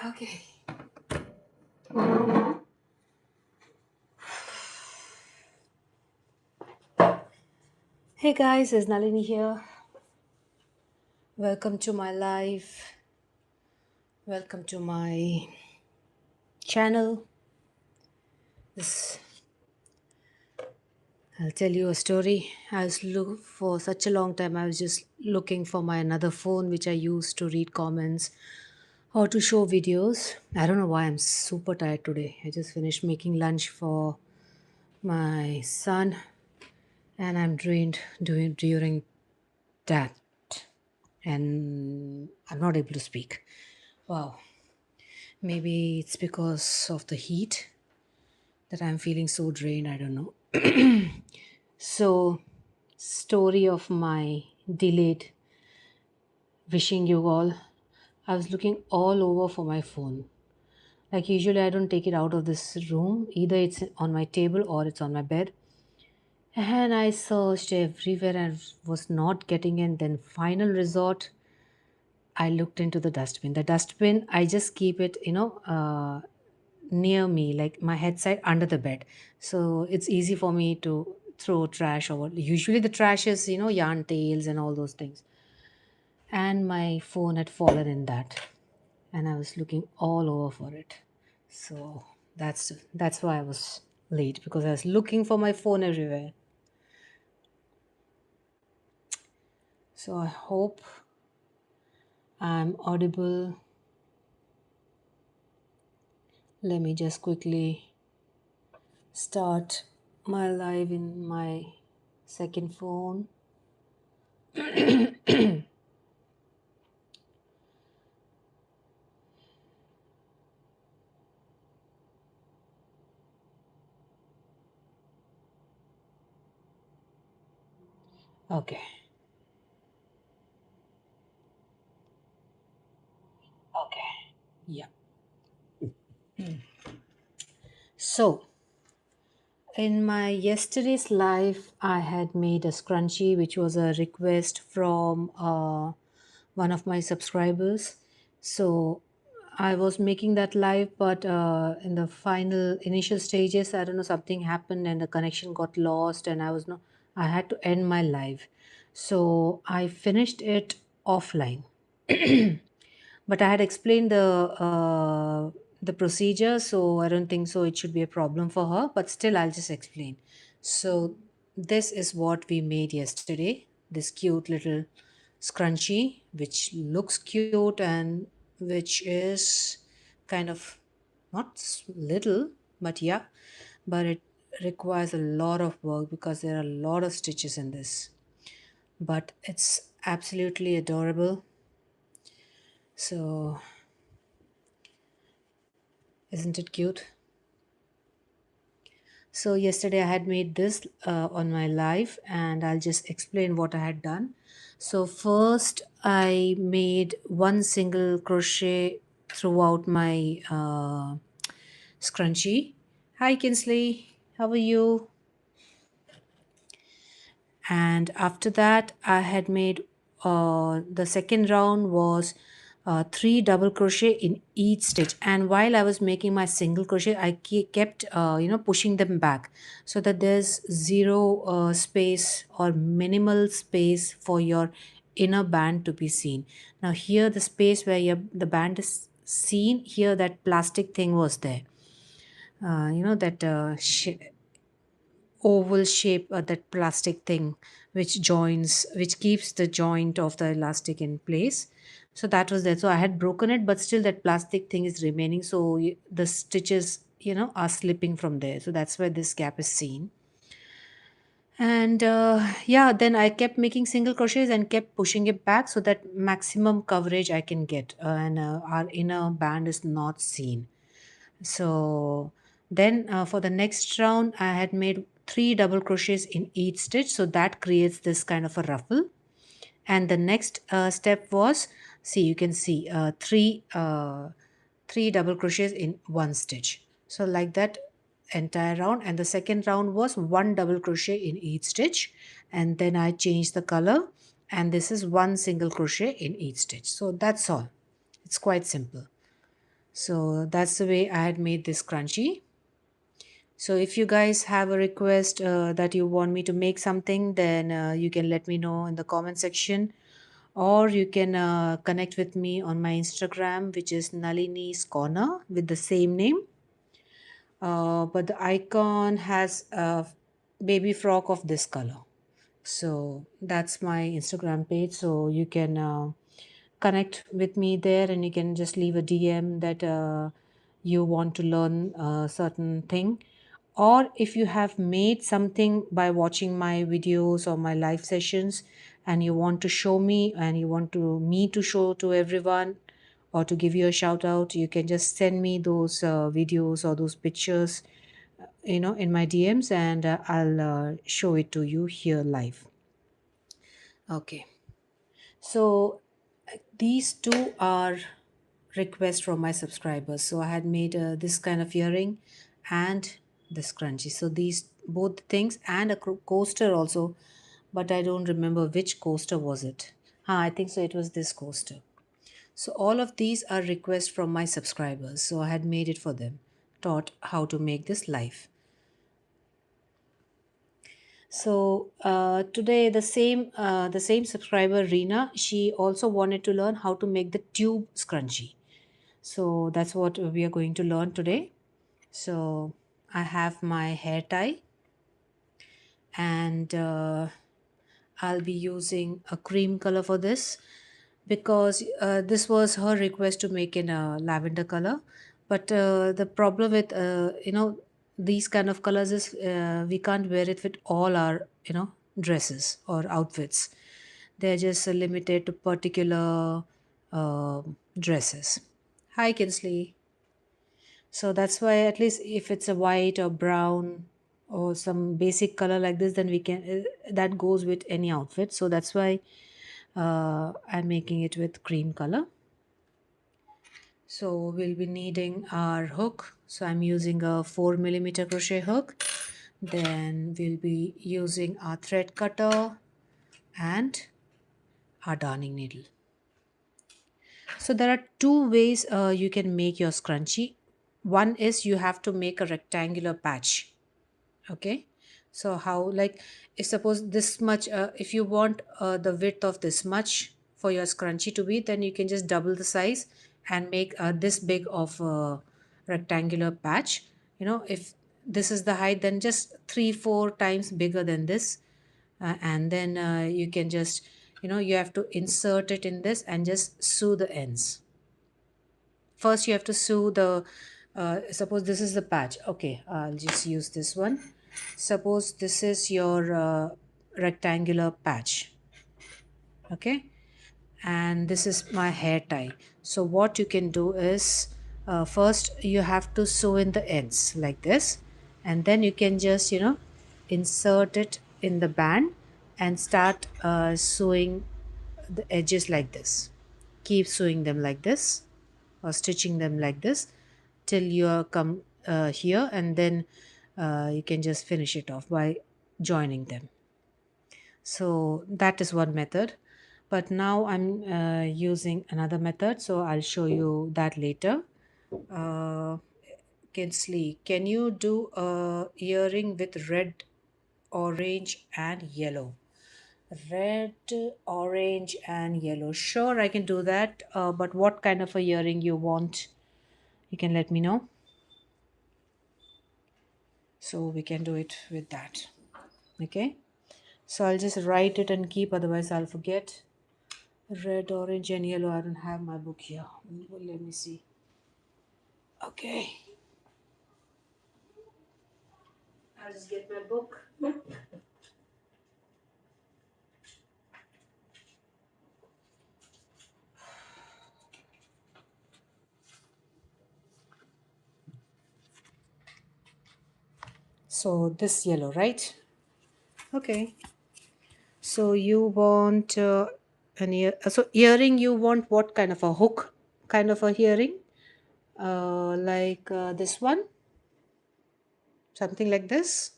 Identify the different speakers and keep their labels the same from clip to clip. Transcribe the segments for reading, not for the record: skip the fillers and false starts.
Speaker 1: Okay. Hey guys, it's Nalini here. Welcome to my live. Welcome to my channel. This I'll tell you a story. For such a long time. I was just looking for my another phone, which I use to read comments or to show videos. I don't know why I'm super tired today. I just finished making lunch for my son, and I'm drained doing during that, and I'm not able to speak. Wow, maybe it's because of the heat that I'm feeling so drained. I don't know. So, story of my delayed wishing you all. I was looking all over for my phone. Like usually I don't take it out of this room. Either it's on my table or it's on my bed. And I searched everywhere and was not getting it. Then final resort, I looked into the dustbin. The dustbin, I just keep it, near me, like my head side under the bed. So it's easy for me to throw trash or usually the trash is, yarn tails and all those things. And my phone had fallen in that. And I was looking all over for it. So that's why I was late because I was looking for my phone everywhere. So I hope I'm audible. Let me just quickly start my live in my second phone. Okay. Okay. Yeah. So, in my yesterday's live, I had made a scrunchie, which was a request from one of my subscribers. So, I was making that live, but in the final initial stages, I don't know, something happened and the connection got lost, and I had to end my live. So, I finished it offline. But I had explained the procedure, so I don't think so it should be a problem for her. But still, I'll just explain. So this is what we made yesterday. This cute little scrunchie, which looks cute and which is kind of not little, but yeah, but it requires a lot of work because there are a lot of stitches in this. But it's absolutely adorable. So isn't it cute? So yesterday I had made this on my live, and I'll just explain what I had done. So first I made one single crochet throughout my scrunchie. Hi Kinsley, how are you? And after that I had made the second round was three double crochet in each stitch. And while I was making my single crochet, I kept pushing them back, so that there's zero space or minimal space for your inner band to be seen. Now here, the space where the band is seen, here that plastic thing was there, that oval shape, that plastic thing which keeps the joint of the elastic in place. So that was there. So I had broken it, but still that plastic thing is remaining, so the stitches are slipping from there, so that's why this gap is seen. And yeah, then I kept making single crochets and kept pushing it back, so that maximum coverage I can get, and our inner band is not seen. So then for the next round, I had made three double crochets in each stitch, so that creates this kind of a ruffle. And the next step was, see, you can see three double crochets in one stitch, so like that entire round. And the second round was one double crochet in each stitch, and then I changed the color, and this is one single crochet in each stitch. So that's all. It's quite simple. So that's the way I had made this scrunchie. So if you guys have a request that you want me to make something, then you can let me know in the comment section, or you can connect with me on my Instagram, which is Nalini's Corner, with the same name. But the icon has a baby frog of this color. So that's my Instagram page. So you can connect with me there, and you can just leave a DM that you want to learn a certain thing. Or if you have made something by watching my videos or my live sessions, and you want to show me, and you want to me to show to everyone, or to give you a shout out, you can just send me those videos or those pictures in my DMs, and I'll show it to you here live. Okay, so these two are requests from my subscribers. So I had made this kind of earring and the scrunchie. So these both things, and a coaster also, but I don't remember which coaster was it. I think so, it was this coaster. So all of these are requests from my subscribers, so I had made it for them, taught how to make this live. So today, the same subscriber Rina, she also wanted to learn how to make the tube scrunchie. So that's what we are going to learn today. So I have my hair tie, and I'll be using a cream color for this, because this was her request to make in a lavender color. But the problem with these kind of colors is we can't wear it with all our dresses or outfits. They're just limited to particular uh, dresses. Hi, Kinsley. So that's why, at least if it's a white or brown or some basic color like this, then we can that goes with any outfit. So that's why I'm making it with cream color. So we'll be needing our hook. So I'm using a 4mm crochet hook. Then we'll be using our thread cutter and our darning needle. So there are two ways you can make your scrunchie. One is you have to make a rectangular patch. Okay, so how, like, if suppose this much, if you want the width of this much for your scrunchie to be, then you can just double the size and make this big of a rectangular patch. If this is the height, then just 3-4 times bigger than this, and then you can just you have to insert it in this and just sew the ends. First you have to sew the suppose this is the patch. Okay, I'll just use this one. Suppose this is your rectangular patch. Okay, and this is my hair tie. So what you can do is, first you have to sew in the ends like this, and then you can just insert it in the band and start sewing the edges like this. Keep sewing them like this, or stitching them like this, till you come here, and then you can just finish it off by joining them. So that is one method. but now I'm using another method, so I'll show you that later. uh, Kinsley, can you do a earring with red, orange and yellow? Red, orange and yellow. Sure, I can do that, but what kind of a earring you want, you can let me know, so we can do it with that. Okay, so I'll just write it and keep, otherwise I'll forget. Red, orange and yellow. I don't have my book here. Let me see. Okay, I'll just get my book. So this yellow, right? Okay, so you want an ear, so earring, you want what kind of a hook kind of a earring, like this one, something like this.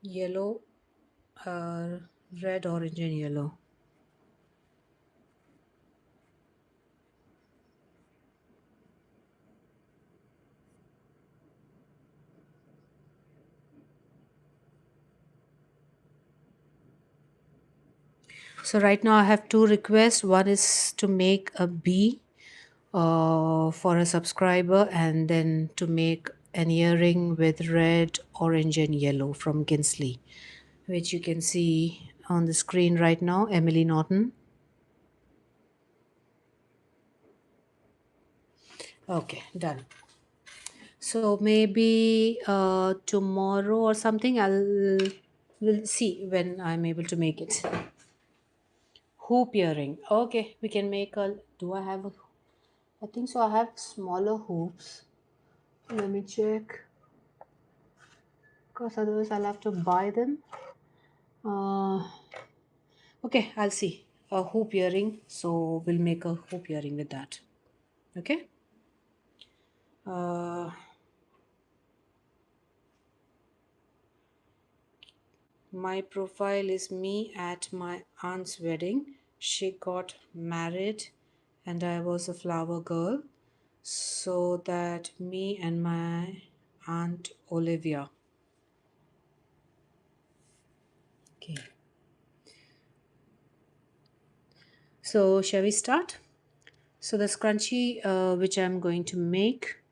Speaker 1: Yellow, uh, red, orange and yellow. So right now I have two requests. One is to make a bee for a subscriber, and then to make an earring with red, orange and yellow from Kinsley, which you can see on the screen right now, Emily Norton. Okay, done. So maybe tomorrow or something, we'll see when I'm able to make it. Hoop earring. Okay, we can make a. Do I have a? I think so. I have smaller hoops. Let me check. Because otherwise I'll have to buy them. Uh, okay, I'll see. A hoop earring. So we'll make a hoop earring with that. Okay. Uh, my profile is me at my aunt's wedding. She got married and I was a flower girl. So that me and my aunt Olivia. Okay. So shall we start? So the scrunchie which I'm going to make,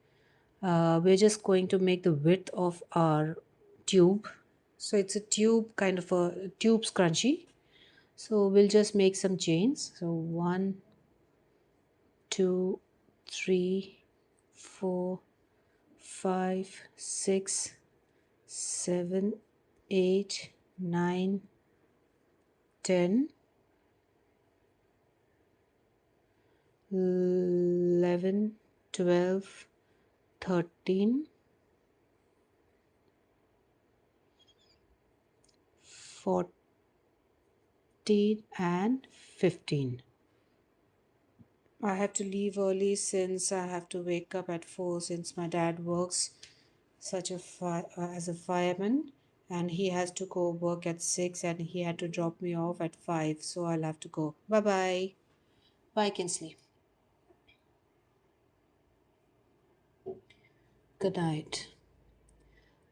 Speaker 1: we're just going to make the width of our tube. So it's a tube, kind of a tube scrunchie. So we'll just make some chains. So 1, 2, 3, 4, 5, 6, 7, 8, 9, 10, 11, 12, 13, 14 and 15. I have to leave early since I have to wake up at 4, since my dad works as a fireman, and he has to go work at 6 and he had to drop me off at 5, so I'll have to go. Bye bye. Bye, Kinsley. Good night.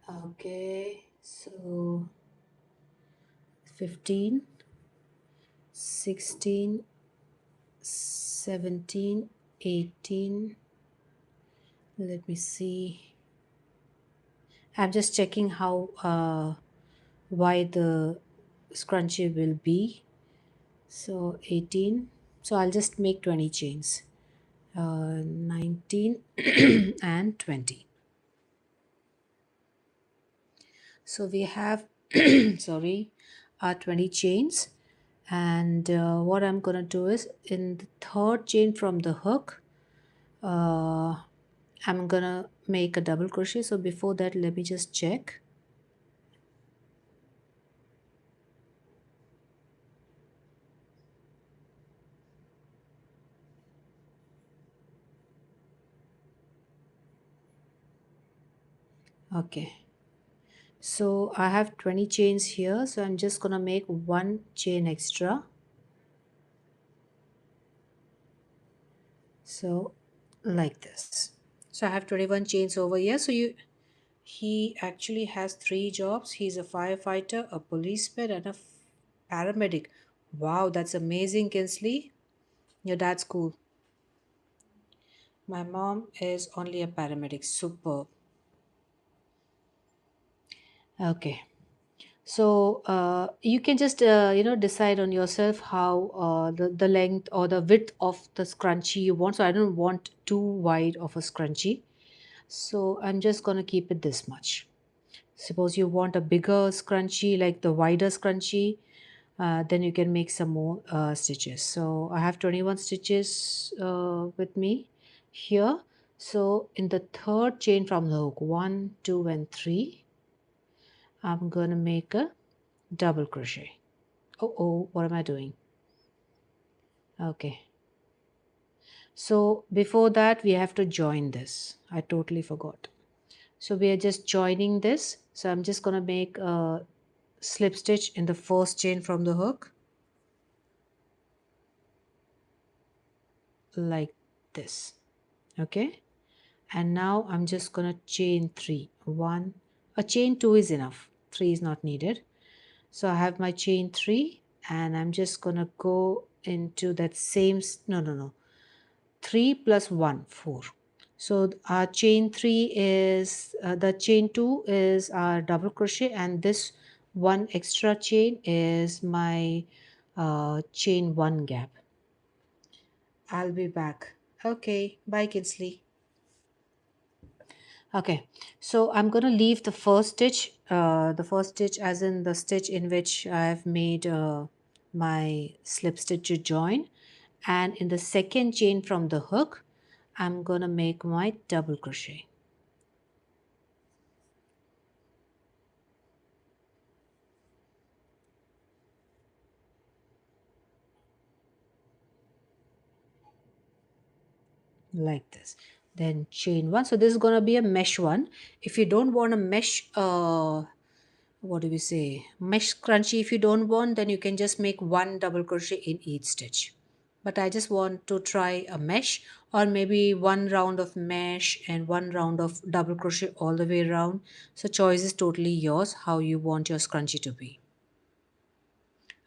Speaker 1: Okay, so 15, 16, 17, 18. Let me see. I'm just checking how wide the scrunchie will be. So 18. So I'll just make 20 chains. 19 and 20. So we have, sorry, 20 chains. And what I'm going to do is, in the third chain from the hook, I'm going to make a double crochet. So before that, let me just check. Okay. So I have 20 chains here, so I'm just gonna make one chain extra. So like this. So I have 21 chains over here. So he actually has three jobs. He's a firefighter, a policeman, and a paramedic. Wow, that's amazing, Kinsley. Your dad's cool. My mom is only a paramedic. Superb. Okay. So you can just decide on yourself how the length or the width of the scrunchie you want. So I don't want too wide of a scrunchie. So I'm just gonna keep it this much. Suppose you want a bigger scrunchie, like the wider scrunchie, then you can make some more stitches. So I have 21 stitches with me here. So in the third chain from the hook, 1, 2, and 3, I'm gonna make a double crochet. Oh, what am I doing? Okay. So before that, we have to join this. I totally forgot. So we are just joining this. So I'm just gonna make a slip stitch in the first chain from the hook, like this. Okay. And now I'm just gonna chain 3. 1, a chain 2 is enough. 3 is not needed. So I have my chain 3, and I'm just gonna go into that same, no. 3 plus 1, 4. So our chain 3 is, the chain 2 is our double crochet, and this one extra chain is my chain 1 gap. I'll be back. Okay, bye Kinsley. Okay, so I'm going to leave the first stitch as in the stitch in which I've made my slip stitch to join, and in the second chain from the hook, I'm going to make my double crochet. Like this, then chain 1. So this is going to be a mesh one. If you don't want a mesh what do we say, mesh scrunchie, if you don't want, then you can just make one double crochet in each stitch. But I just want to try a mesh, or maybe one round of mesh and one round of double crochet all the way around. So choice is totally yours, how you want your scrunchie to be.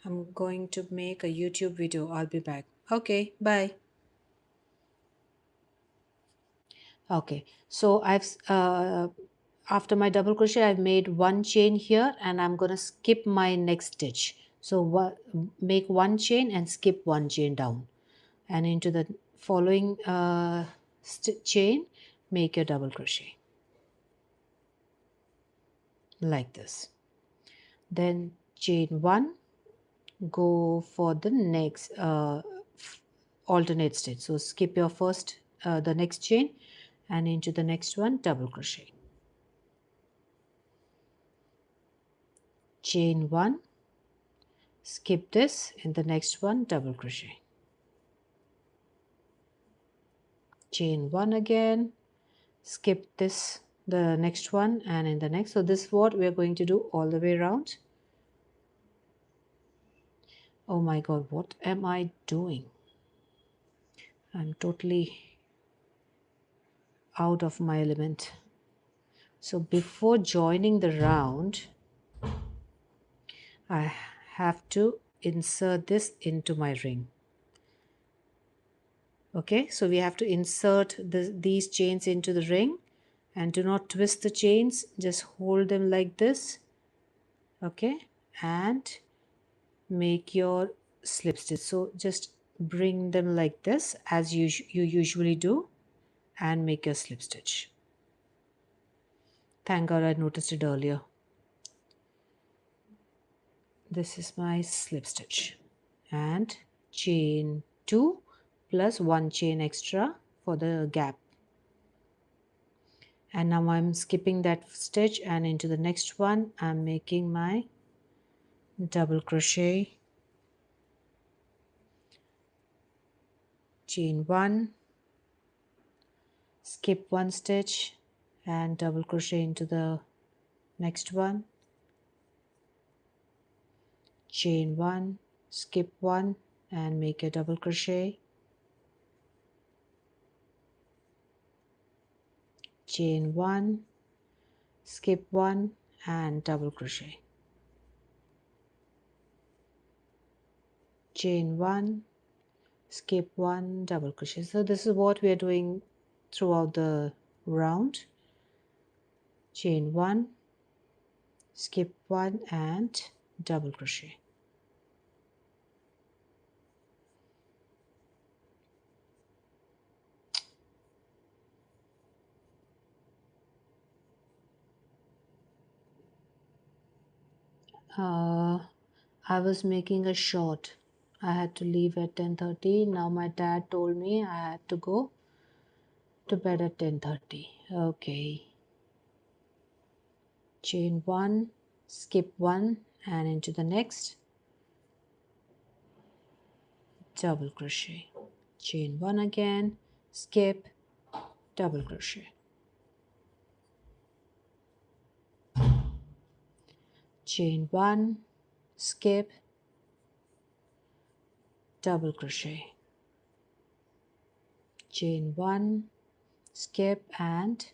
Speaker 1: I'm going to make a YouTube video. I'll be back. Okay, bye. Okay, so I've after my double crochet, I've made one chain here, and I'm going to skip my next stitch. So make one chain and skip one chain down, and into the following chain, make your double crochet like this. Then chain 1, go for the next alternate stitch. So skip your first, the next chain, and into the next one, double crochet. Chain 1, skip this, in the next one, double crochet. Chain 1 again, skip this, the next one, and in the next. So this is what we're going to do all the way around. Oh my god, what am I doing? I'm totally out of my element. So before joining the round, I have to insert this into my ring. Okay, so we have to insert these chains into the ring, and do not twist the chains, just hold them like this. Okay, and make your slip stitch. So just bring them like this as you usually do, and make your slip stitch. Thank god I noticed it earlier. This is my slip stitch, and chain 2 plus 1 chain extra for the gap. And now I'm skipping that stitch, and into the next one I'm making my double crochet, chain 1, skip one stitch, and double crochet into the next one, chain 1, skip 1 and make a double crochet, chain 1, skip 1 and double crochet, chain 1, skip 1, double crochet. So this is what we are doing throughout the round. Chain 1, skip 1 and double crochet. I was making a short. I had to leave at 10:30. Now my dad told me I had to go to bed at 10:30. Okay. Chain 1, skip 1 and into the next, double crochet. Chain 1 again, skip, double crochet. Chain 1, skip, double crochet, chain 1, skip and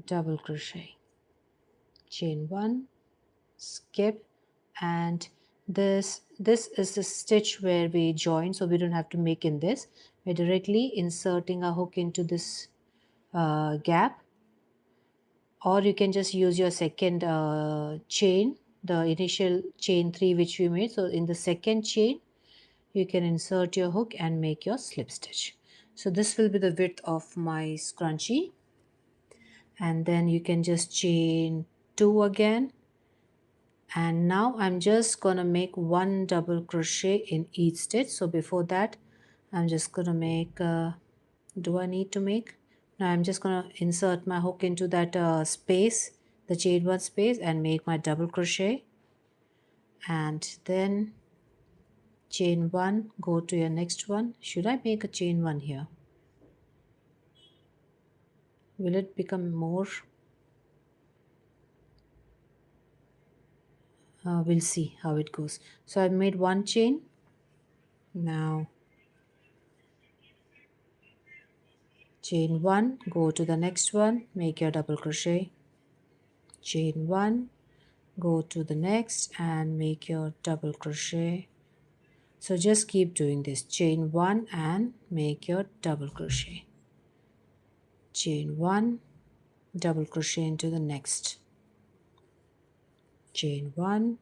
Speaker 1: double crochet, chain 1, skip, and this is the stitch where we join, so we don't have to make in this. We're directly inserting a hook into this gap, or you can just use your second chain, the initial chain 3 which we made. So in the second chain you can insert your hook and make your slip stitch. So this will be the width of my scrunchie, and then you can just chain 2 again, and now I'm just gonna make 1 double crochet in each stitch. So before that I'm just gonna make do I need to make? Now I'm just gonna insert my hook into that space, the chain 1 space, and make my double crochet, and then chain 1, go to your next one. Should I make a chain 1 here? Will it become more? We'll see how it goes. So I've made 1 chain. Now chain 1, go to the next one, make your double crochet, chain 1, go to the next and make your double crochet. So just keep doing this, chain 1 and make your double crochet, chain 1, double crochet into the next, chain 1,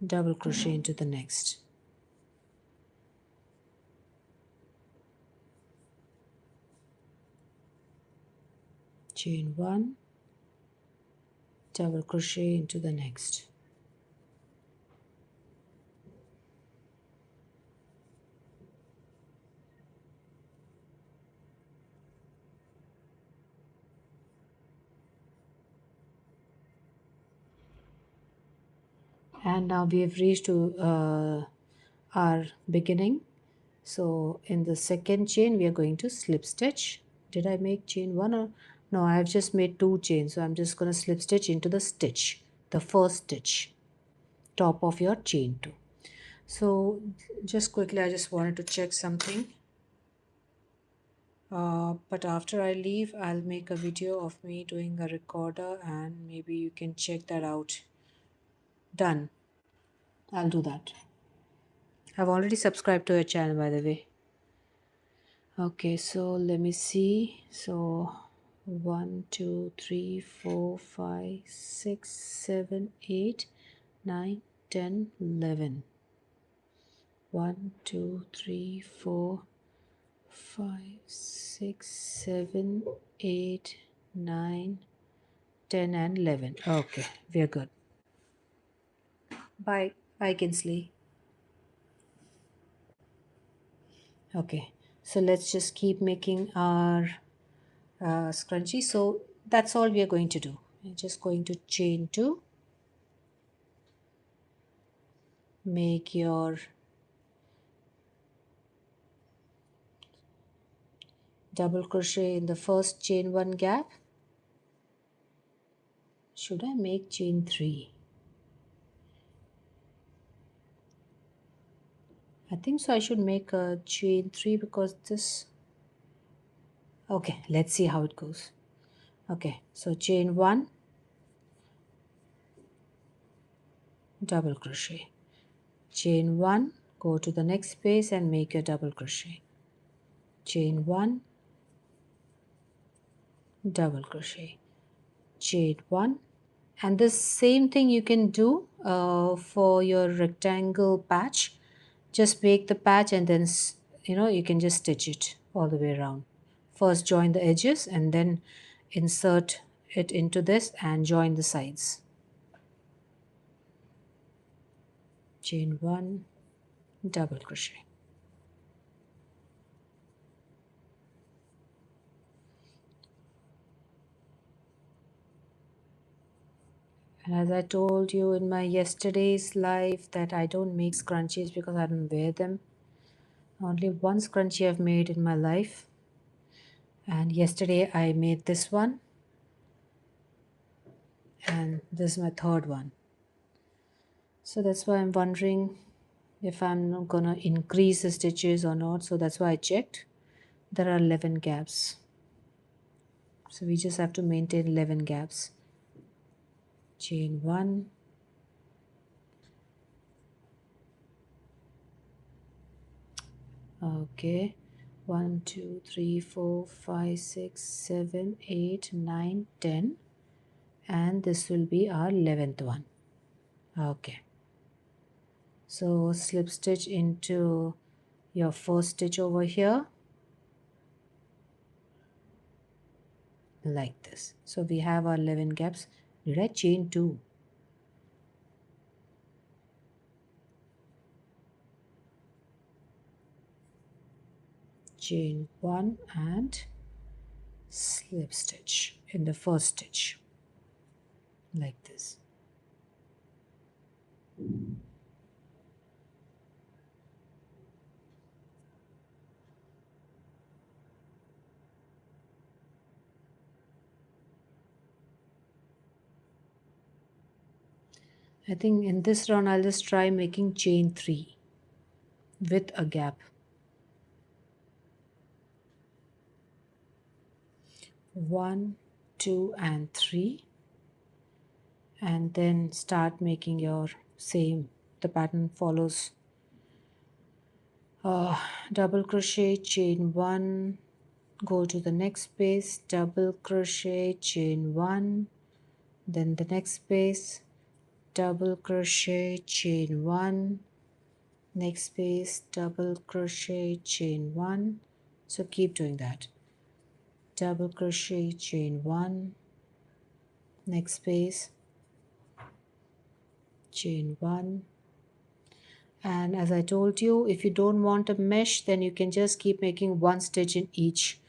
Speaker 1: double crochet into the next, chain 1, double crochet into the next. And now we have reached to our beginning. So in the second chain we are going to slip stitch. Did I make chain 1 or no? I have just made 2 chains, so I'm just going to slip stitch into the stitch, the first stitch, top of your chain 2. So just quickly, I just wanted to check something, but after I leave I'll make a video of me doing a recorder and maybe you can check that out. Done. I'll do that. I've already subscribed to your channel, by the way. Okay, so let me see. So 1 2 3 4 5 6 7 8 9 10 11. 1 2 3 4 5 6 7 8 9 10 and 11. Okay, we are good. Bye. Bye, Kinsley. Okay, so let's just keep making our scrunchie. So that's all we are going to do. We're just going to chain 2, make your double crochet in the first chain 1 gap. Should I make chain 3? I think so. I should make a chain 3 because this. Okay, let's see how it goes. Okay, so chain 1, double crochet, chain 1, go to the next space and make a double crochet, chain 1, double crochet, chain 1, and the same thing you can do for your rectangle patch. Just make the patch and then you can just stitch it all the way around. First join the edges and then insert it into this and join the sides. Chain 1, double crochet. And as I told you in my yesterday's live that I don't make scrunchies because I don't wear them. Only one scrunchie I've made in my life. And yesterday I made this one. And this is my third one. So that's why I'm wondering if I'm gonna increase the stitches or not. So that's why I checked. There are 11 gaps. So we just have to maintain 11 gaps. Chain 1. Okay. 1, 2, 3, 4, 5, 6, 7, 8, 9, 10. And this will be our 11th one. Okay. So slip stitch into your first stitch over here. Like this. So we have our 11 gaps. Did I chain 2? Chain 1 and slip stitch in the first stitch. Like this. I think in this round I'll just try making chain 3 with a gap. 1, 2 and 3, and then start making your same. The pattern follows double crochet, chain 1, go to the next space, double crochet, chain 1, then the next space, double crochet, chain 1, next space, double crochet, chain 1. So keep doing that. Double crochet, chain 1, next space, chain 1. And as I told you, if you don't want a mesh, then you can just keep making one stitch in each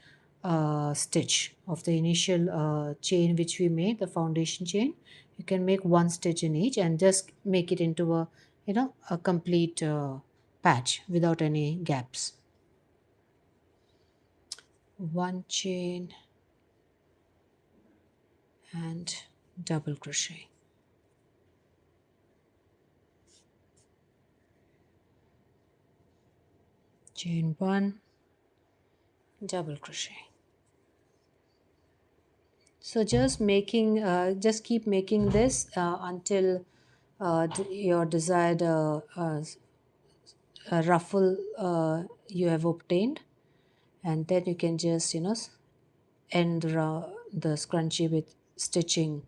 Speaker 1: stitch of the initial chain which we made, the foundation chain. You can make one stitch in each and just make it into a complete patch without any gaps. One chain and double crochet. Chain 1, double crochet. So just keep making this until your desired ruffle you have obtained, and then you can just end the scrunchie with stitching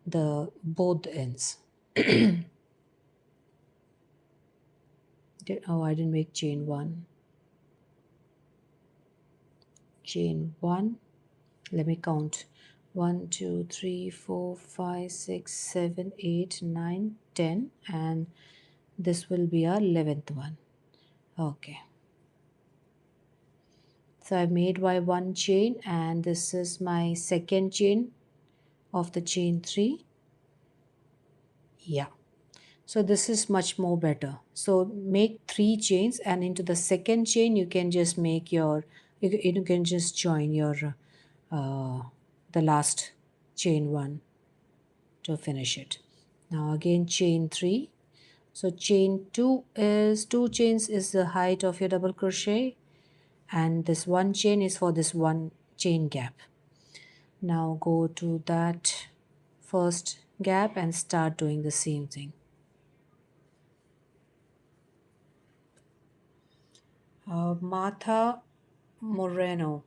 Speaker 1: the both ends. Oh, I didn't make chain 1. Chain 1. Let me count. 1, 2, 3, 4, 5, 6, 7, 8, 9, 10, and this will be our 11th one. Okay. So I made my one chain, and this is my second chain of the chain 3. Yeah. So this is much more better. So make 3 chains, and into the second chain you can just make your You can just join your uh, the last chain 1 to finish it. Now again chain 3. So chain 2 is 2 chains is the height of your double crochet, and this 1 chain is for this 1 chain gap. Now go to that first gap and start doing the same thing. Martha Moreno,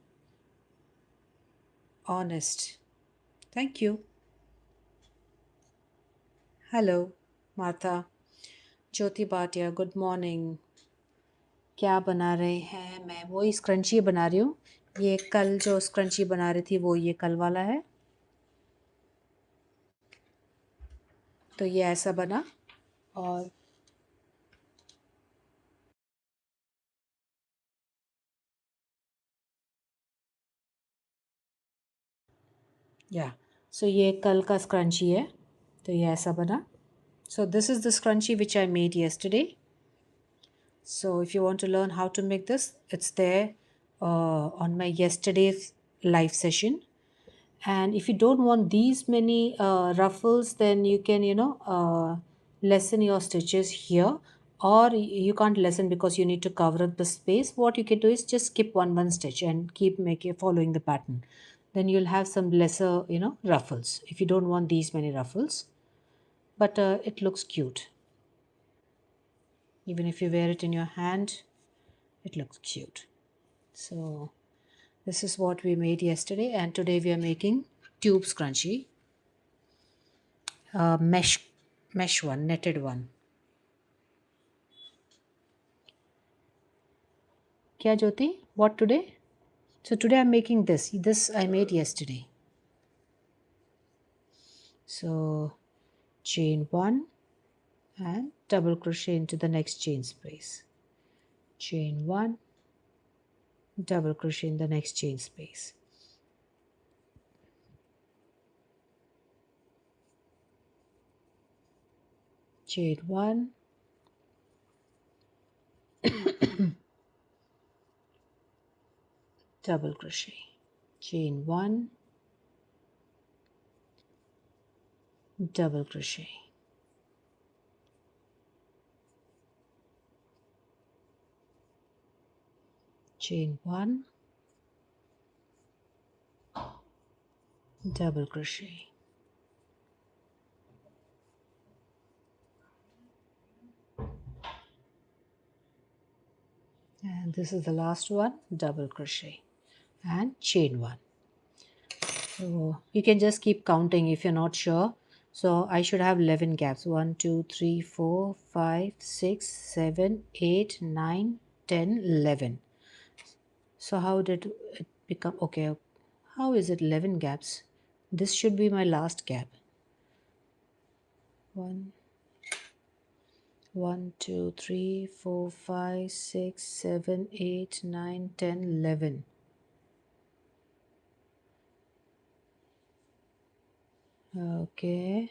Speaker 1: honest. Thank you. Hello Martha. Jyoti Bhatia, good morning. क्या बना रहे हैं? मैं वही scrunchie बना रही हूँ. ये कल जो स्क्रंची बना रही थी वो ये कल वाला है. तो ये ऐसा बना. और या सो ये कल का स्क्रंची है. तो ये ऐसा बना. So this is the scrunchie which I made yesterday. So if you want to learn how to make this, it's there on my yesterday's live session. And if you don't want these many ruffles, then you can lessen your stitches here, or you can't lessen because you need to cover up the space. What you can do is just skip one stitch and keep making following the pattern. Then you'll have some lesser ruffles if you don't want these many ruffles. But it looks cute. Even if you wear it in your hand, it looks cute. So this is what we made yesterday, and today we are making tube scrunchie, mesh one, netted one. Kya Jyoti? What today? So today I'm making this. This I made yesterday. So chain 1 and double crochet into the next chain space. Chain 1, double crochet in the next chain space. Chain 1, double crochet. Chain 1, double crochet. Chain 1, double crochet. And this is the last one, double crochet and chain 1. So you can just keep counting if you're not sure. So I should have 11 gaps. 1, 2, 3, 4, 5, 6, 7, 8, 9, 10, 11. So how did it become? Okay, how is it 11 gaps? This should be my last gap. 1, 1, 2, 3, 4, 5, 6, 7, 8, 9, 10, 11. Okay.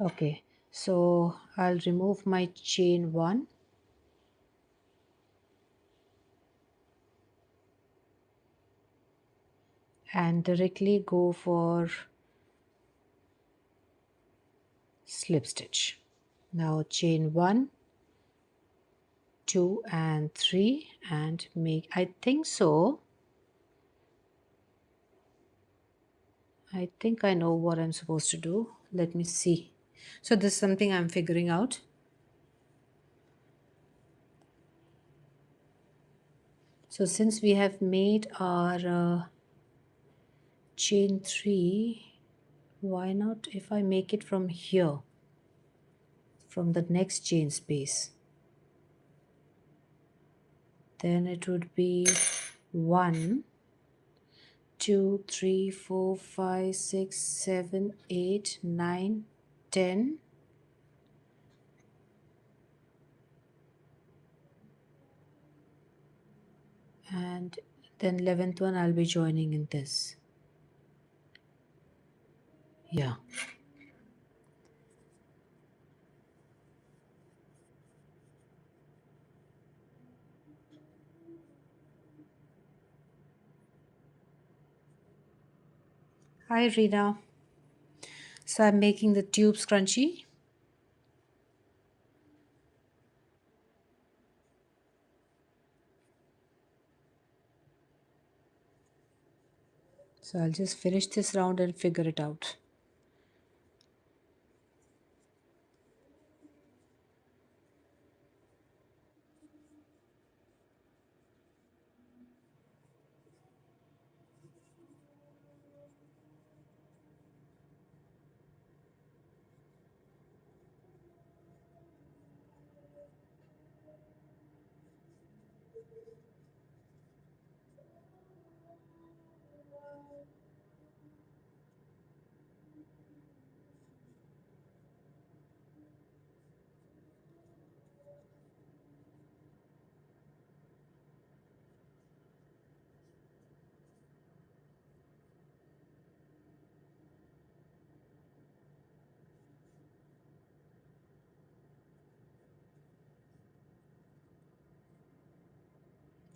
Speaker 1: Okay, so I'll remove my chain 1 and directly go for slip stitch. Now chain 1, 2 and 3 and make, I think I know what I'm supposed to do. Let me see. So this is something I'm figuring out. So since we have made our chain 3, why not if I make it from here, from the next chain space? Then it would be 1, 2, 3, 4, 5, 6, 7, 8, 9, 10. And then 11th one I'll be joining in this. Yeah. Hi Rina. So I'm making the tube scrunchie. So I'll just finish this round and figure it out.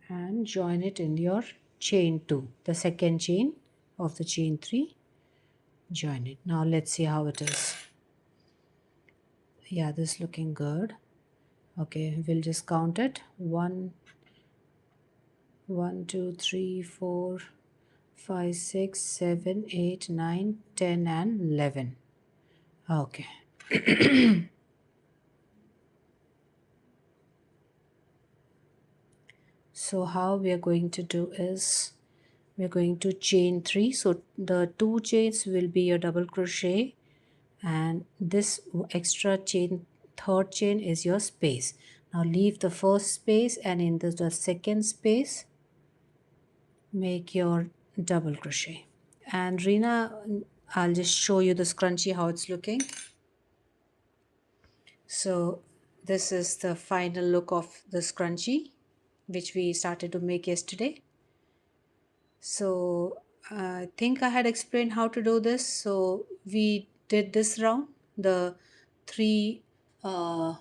Speaker 1: And join it in your chain 2, the second chain of the chain 3. Join it. Now let's see how it is. Yeah, this is looking good. Okay, we'll just count it. 1, 1, 2, 3, 4, 5, 6, 7, 8, 9, 10, and 11. Okay. So how we are going to do is we're going to chain 3. So the 2 chains will be your double crochet, and this extra chain, third chain, is your space. Now leave the first space, and in the second space make your double crochet. And Rina, I'll just show you the scrunchie how it's looking. So this is the final look of the scrunchie which we started to make yesterday. So I think I had explained how to do this. So we did this round, the 3 uh,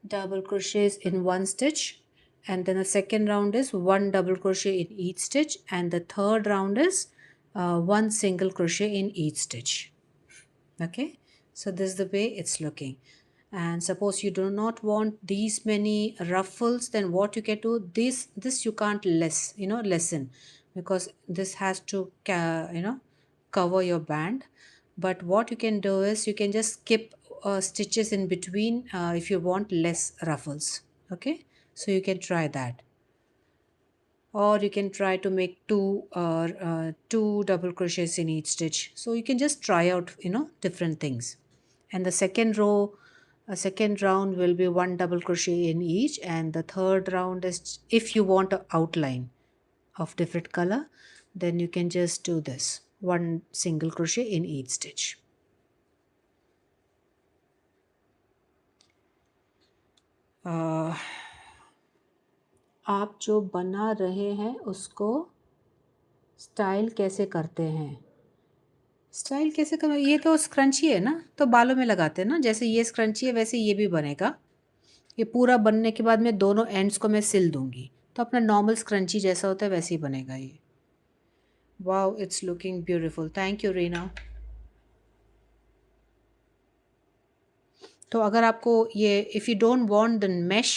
Speaker 1: double crochets in one stitch, and then the second round is 1 double crochet in each stitch, and the third round is 1 single crochet in each stitch. Okay, so this is the way it's looking. And suppose you do not want these many ruffles, then what you can do, this you can't lessen, because this has to cover your band. But what you can do is you can just skip stitches in between if you want less ruffles. Okay, so you can try that, or you can try to make two double crochets in each stitch. So you can just try out different things. And the second row, a second round will be 1 double crochet in each, and the third round is, if you want an outline of different color, then you can just do this 1 single crochet in each stitch. आप जो बना रहे हैं उसको style कैसे करते हैं? Style कैसे करना, ये तो स्क्रंची है ना, तो बालों में लगाते हैं ना, जैसे ये स्क्रंची है वैसे ये भी बनेगा। ये पूरा बनने के बाद में दोनों एंड्स को मैं सिल दूंगी, तो अपना नॉर्मल स्क्रंची जैसा होता है वैसे ही बनेगा ये। Wow, it's looking beautiful, thank you Reena. तो अगर आपको ये, if you don't want the mesh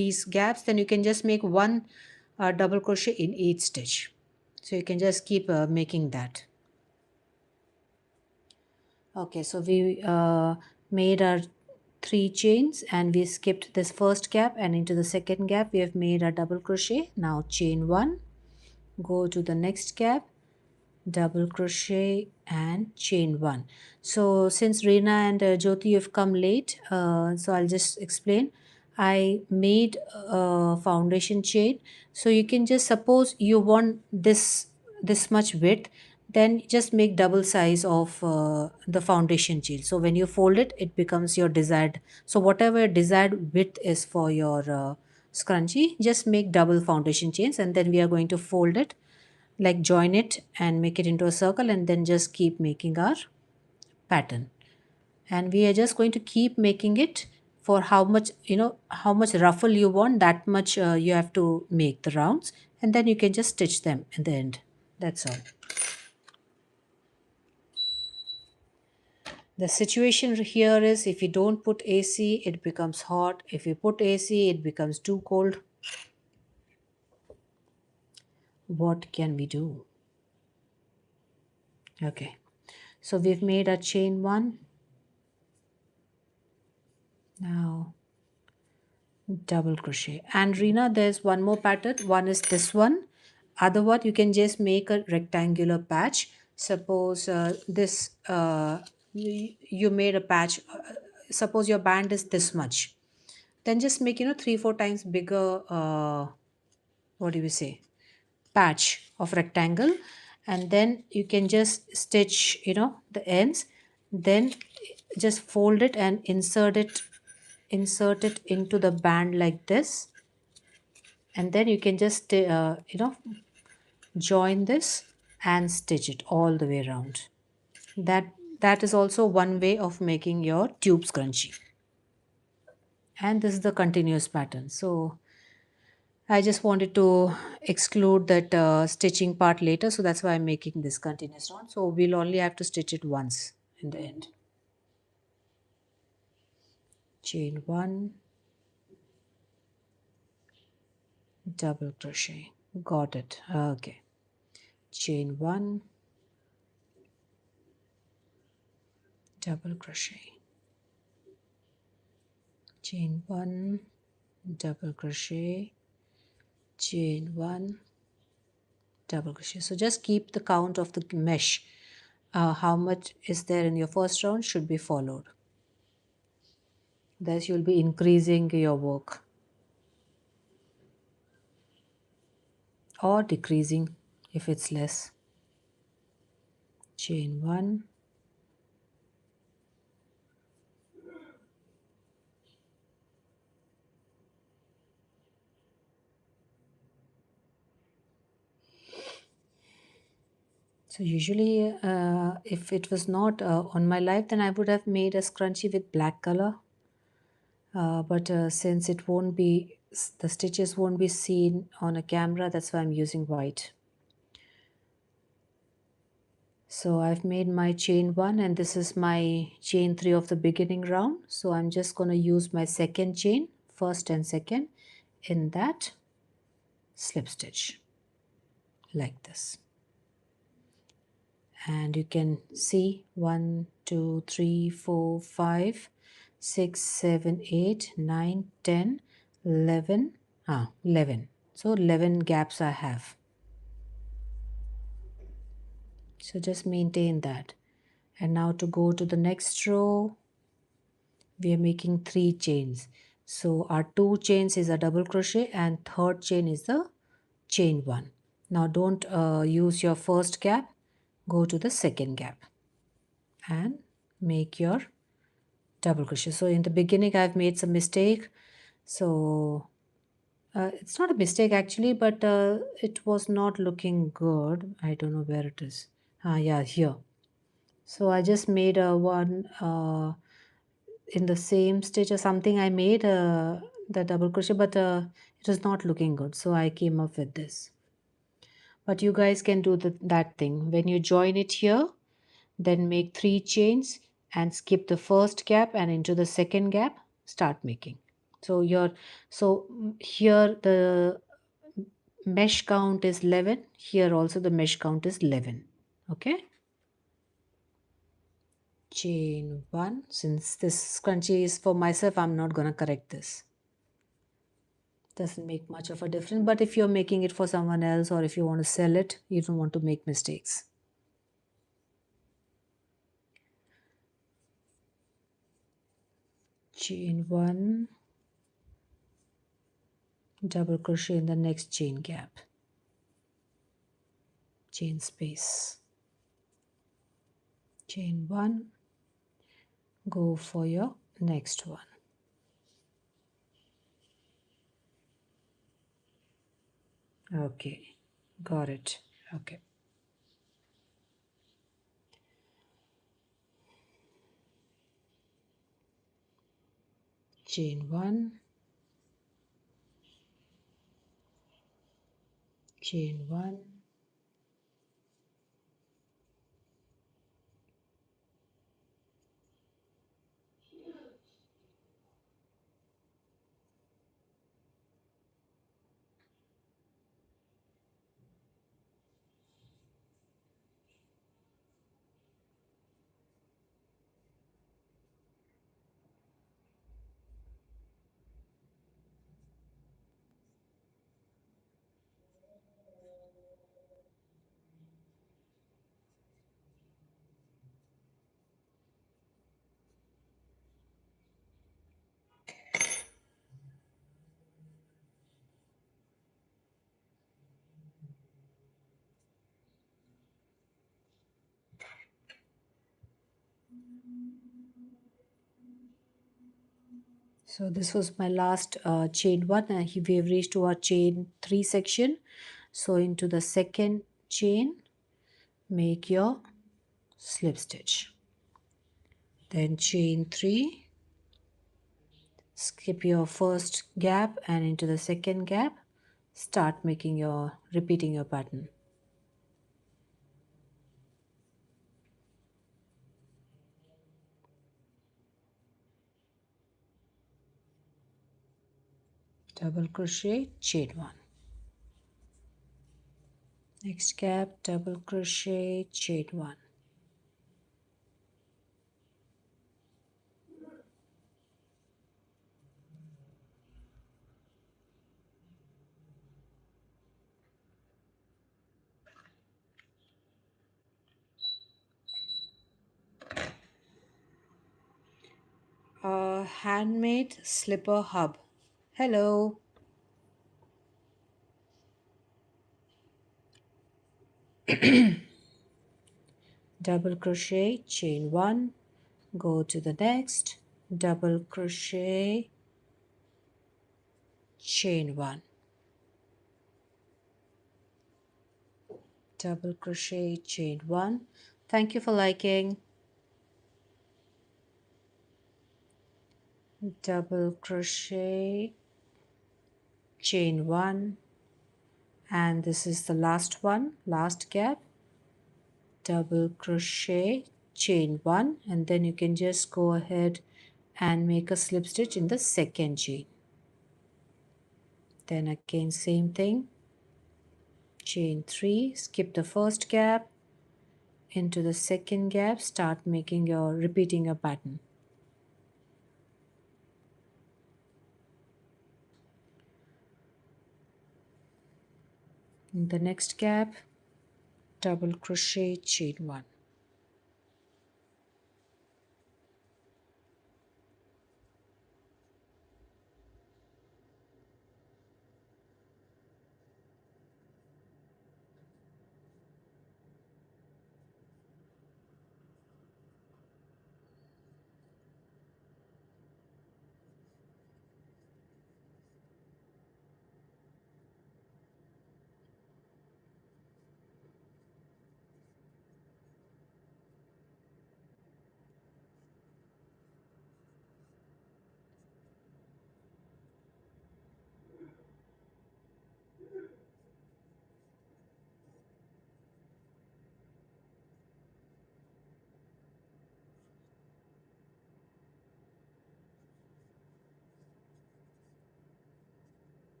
Speaker 1: these gaps, then you can just make 1 double crochet in each stitch. So you can just keep making that. Okay, so we made our 3 chains, and we skipped this first gap, and into the second gap we have made a double crochet. Now chain 1, go to the next gap, double crochet, and chain 1. So since Reena and Jyoti have come late, so I'll just explain. I made a foundation chain, so you can just, suppose you want this much width, then just make double size of the foundation chain. So when you fold it, it becomes your desired, so whatever your desired width is for your scrunchie, just make double foundation chains, and then we are going to fold it, like join it and make it into a circle, and then just keep making our pattern. And we are just going to keep making it for how much, how much ruffle you want, that much you have to make the rounds, and then you can just stitch them in the end. That's all. The situation here is if you don't put AC, it becomes hot. If you put AC, it becomes too cold. What can we do? Okay, so we've made a chain one. Now double crochet. And Reena, there's one more pattern. One is this one. Other one, you can just make a rectangular patch. Suppose you made a patch. Suppose your band is this much. Then just make 3-4 times bigger. What do we say? Patch of rectangle, and then you can just stitch the ends. Then just fold it and insert it into the band like this, and then you can just join this and stitch it all the way around. That is also one way of making your tube scrunchie. And this is the continuous pattern. So I just wanted to exclude that stitching part later, so that's why I'm making this continuous round. So we'll only have to stitch it once in the end. Chain one, double crochet. Got it. Okay. Chain one, double crochet. Chain one, double crochet, chain one, double crochet. So just keep the count of the mesh. How much is there in your first round should be followed. Thus you'll be increasing your work or decreasing if it's less. Chain one, so usually if it was not on my life, then I would have made a scrunchie with black color. But since it won't be, the stitches won't be seen on a camera, that's why I'm using white. So I've made my chain one, and this is my chain three of the beginning round. So I'm just going to use my second chain, first and second, in that slip stitch like this. And you can see 1 2 3 4 5 6 7 8 9 10 11 11. So 11 gaps I have. So just maintain that. And now to go to the next row, we are making 3 chains. So our 2 chains is a double crochet and third chain is the chain 1. Now don't use your first gap, go to the second gap and make your double crochet. So in the beginning I've made some mistake. So it's not a mistake actually, but it was not looking good. I don't know where it is. Yeah, here. So I just made a one in the same stitch or something. I made the double crochet, but it was not looking good, so I came up with this. But you guys can do that thing. When you join it here, then make 3 chains and skip the first gap and into the second gap start making. So here the mesh count is 11, here also the mesh count is 11. Okay, chain 1. Since this scrunchie is for myself, I'm not gonna correct this. Doesn't make much of a difference, but if you're making it for someone else or if you want to sell it, you don't want to make mistakes. Chain 1, double crochet in the next chain gap, chain space, chain 1, go for your next one. Okay, got it. Okay, chain 1, chain 1, So this was my last chain one, and we have reached to our chain 3 section. So into the second chain, make your slip stitch, then chain 3, skip your first gap and into the second gap, start making your repeating your pattern. Double crochet, chain 1, next gap, double crochet, chain 1, handmade slipper hub. Hello. Double crochet, chain 1, go to the next, double crochet, chain 1, double crochet, chain 1. Thank you for liking. Double crochet, chain 1, and this is the last one, last gap, double crochet, chain 1, and then you can just go ahead and make a slip stitch in the second chain. Then again same thing, chain 3, skip the first gap, into the second gap, start making your repeating your pattern. In the next gap, double crochet, chain 1.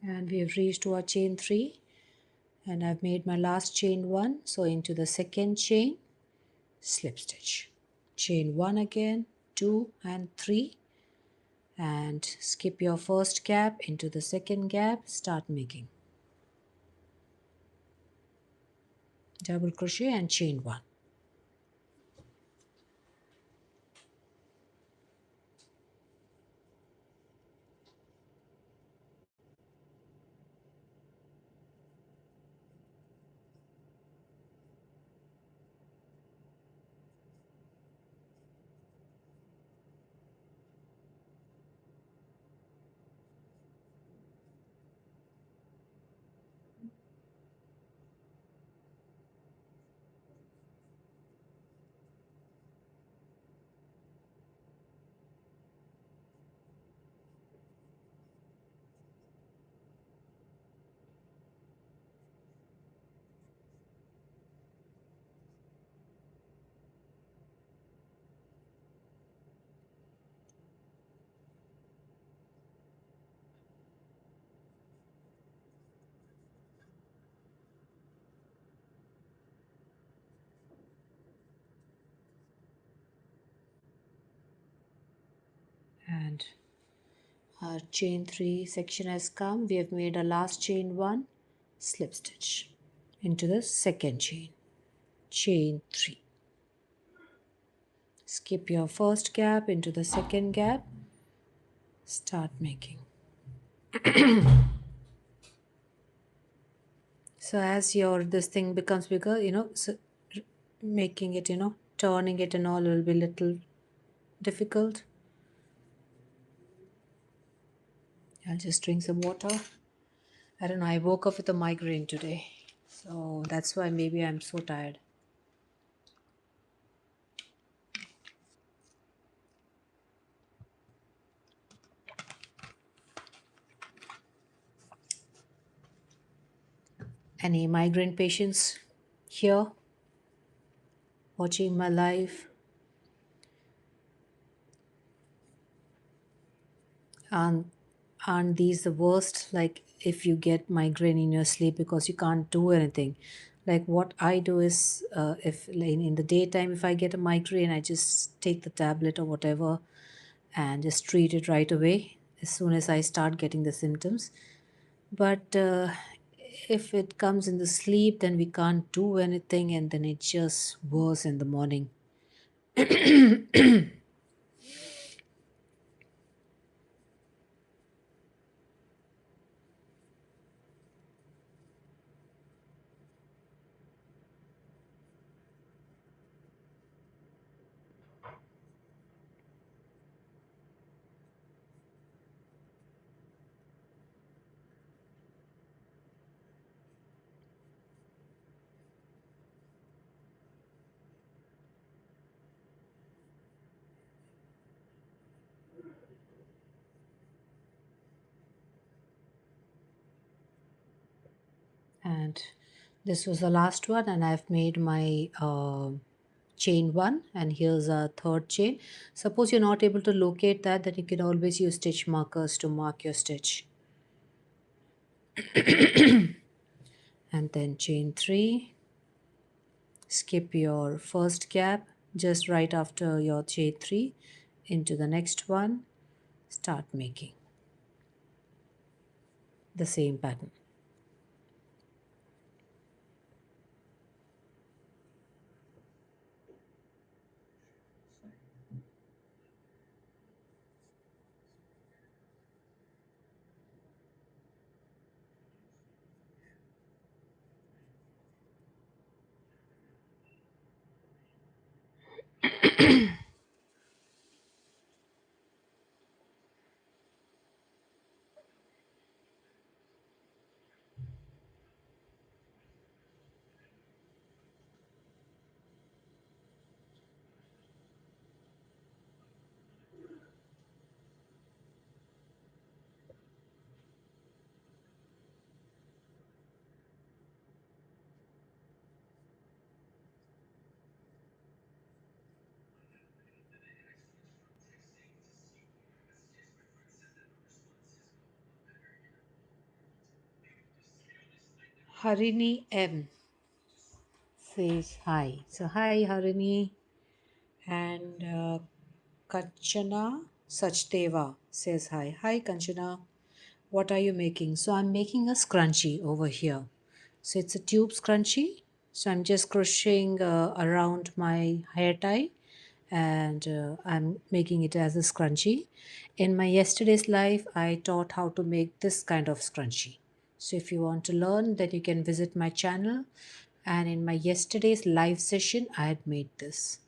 Speaker 1: And we have reached to our chain 3, and I've made my last chain 1. So into the second chain, slip stitch, chain 1 again, 2 and 3, and skip your first gap, into the second gap, start making double crochet and chain 1. And our chain 3 section has come. We have made a last chain 1, slip stitch into the second chain, chain 3, skip your first gap, into the second gap, start making. So as your this thing becomes bigger, so making it turning it and all will be little difficult. I'll just drink some water. I don't know, I woke up with a migraine today, so that's why maybe I'm so tired. Any migraine patients here watching my live? And aren't these the worst? Like if you get migraine in your sleep because you can't do anything. Like what I do is, if like in the daytime, if I get a migraine, I just take the tablet or whatever and just treat it right away as soon as I start getting the symptoms. But if it comes in the sleep, then we can't do anything, and then it's just worse in the morning. And this was the last one, and I've made my chain one, and here's a third chain. Suppose you're not able to locate that, then you can always use stitch markers to mark your stitch. And then chain three, skip your first gap just right after your chain three into the next one, start making the same pattern. Harini M says hi. So hi Harini. And Kanchana Sachdeva says hi. Hi Kanchana, what are you making? So I'm making a scrunchie over here. So it's a tube scrunchie. So I'm just crocheting around my hair tie, and I'm making it as a scrunchie. In my yesterday's live, I taught how to make this kind of scrunchie. So if you want to learn, then you can visit my channel. And in my yesterday's live session, I had made this.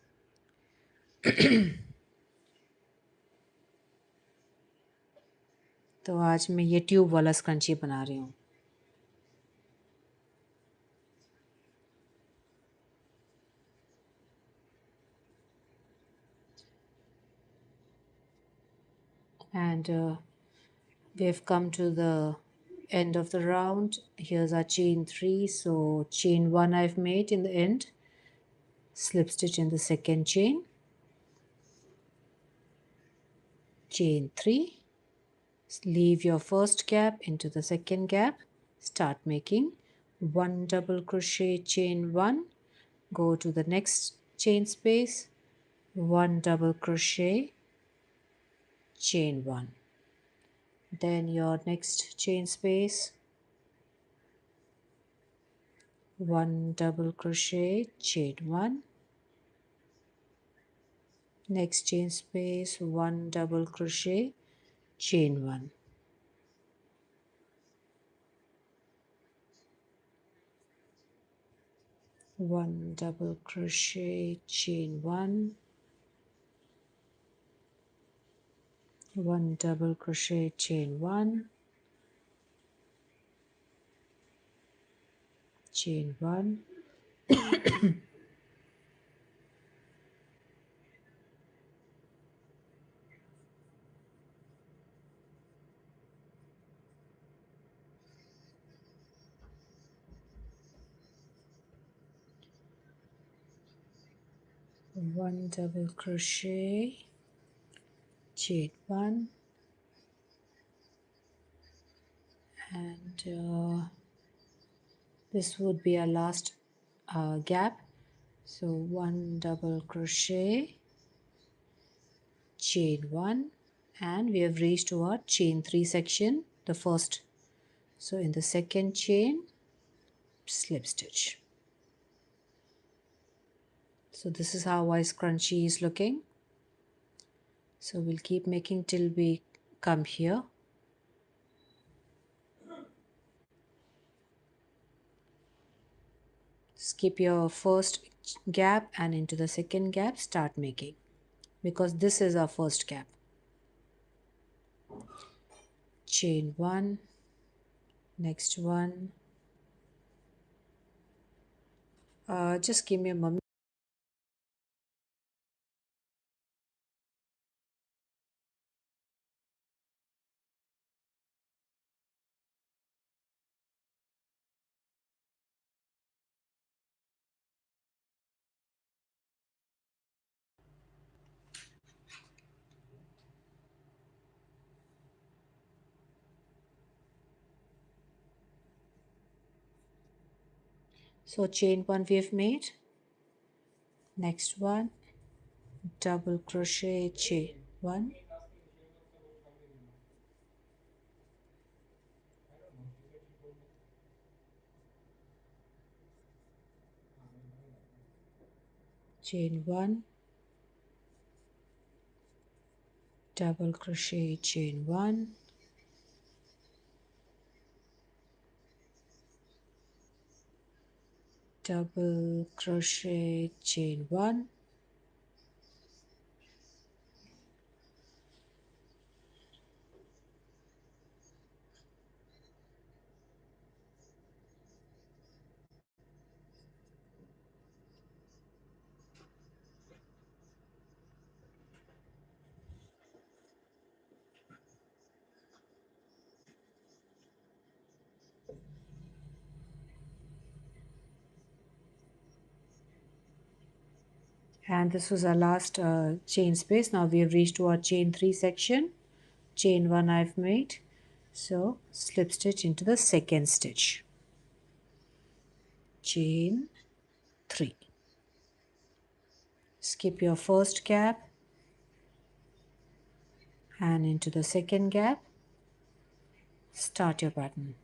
Speaker 1: तो आज मैं ये tube वाला scrunchie बना रही हूँ. And we have come to the end of the round. Here's our chain 3. So chain 1 I've made in the end, slip stitch in the second chain, chain 3, leave your first gap into the second gap, start making 1 double crochet, chain 1, go to the next chain space, 1 double crochet, chain 1, then your next chain space, 1 double crochet, chain 1, next chain space, 1 double crochet, chain 1, 1 double crochet, chain 1, 1 double crochet, chain 1, chain 1, 1 double crochet, chain 1, and this would be our last gap. So 1 double crochet, chain 1, and we have reached to our chain 3 section, the first. So in the second chain, slip stitch. So this is how our scrunchie is looking. So we'll keep making till we come here. Skip your first gap and into the second gap start making, because this is our first gap. Chain 1, next one. Just give me a moment. So chain 1 we have made. Next one, double crochet, chain 1, chain 1, double crochet, chain 1, double crochet, chain 1, and this was our last chain space. Now we have reached to our chain 3 section. Chain 1 I've made, so slip stitch into the second stitch, chain 3, skip your first gap and into the second gap start your pattern.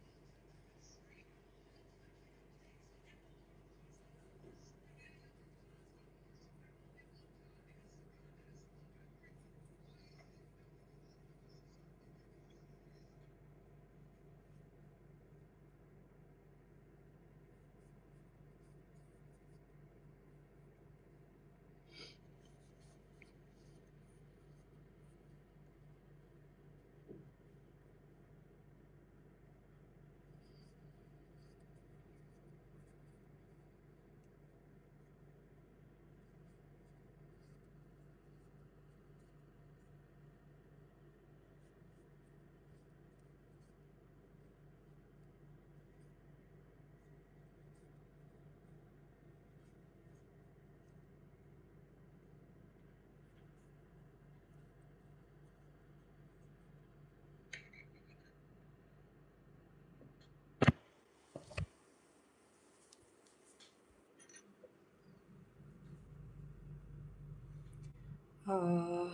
Speaker 1: uh,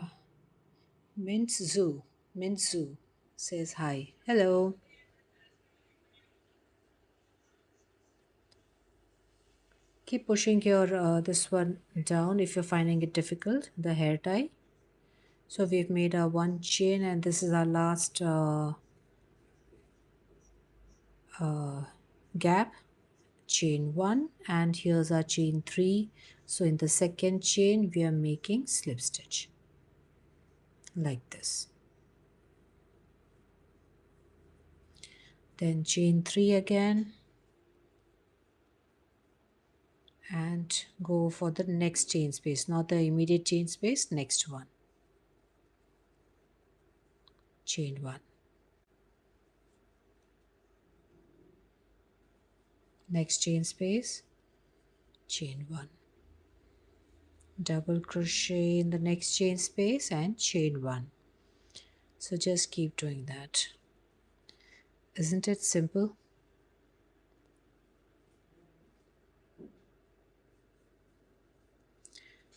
Speaker 1: Minzu says hi. Hello. Keep pushing your this one down if you're finding it difficult, the hair tie. So we've made our one chain and this is our last gap. chain 1, and here's our chain 3. So in the second chain we are making slip stitch like this. Then chain 3 again, and go for the next chain space, not the immediate chain space, next one. Chain 1, next chain space, chain 1, double crochet in the next chain space and chain 1. So just keep doing that. Isn't it simple?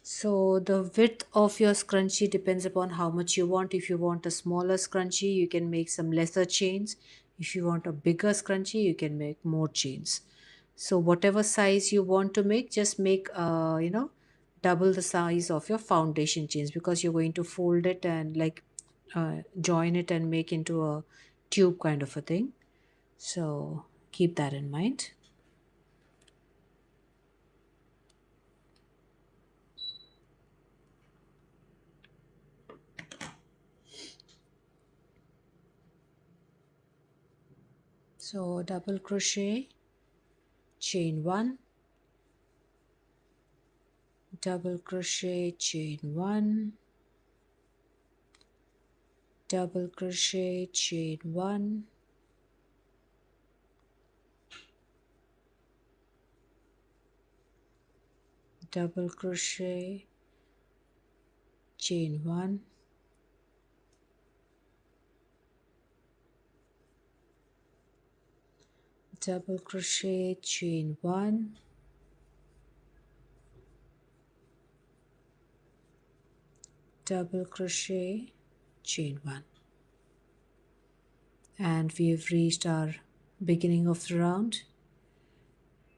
Speaker 1: So the width of your scrunchie depends upon how much you want. If you want a smaller scrunchie, you can make some lesser chains. If you want a bigger scrunchie, you can make more chains. So whatever size you want to make, just make double the size of your foundation chains, because you're going to fold it and like join it and make into a tube kind of a thing. So keep that in mind. So double crochet, chain 1, double crochet, chain 1, double crochet, chain 1, double crochet, chain 1, double crochet, chain 1, double crochet, chain 1. And we have reached our beginning of the round.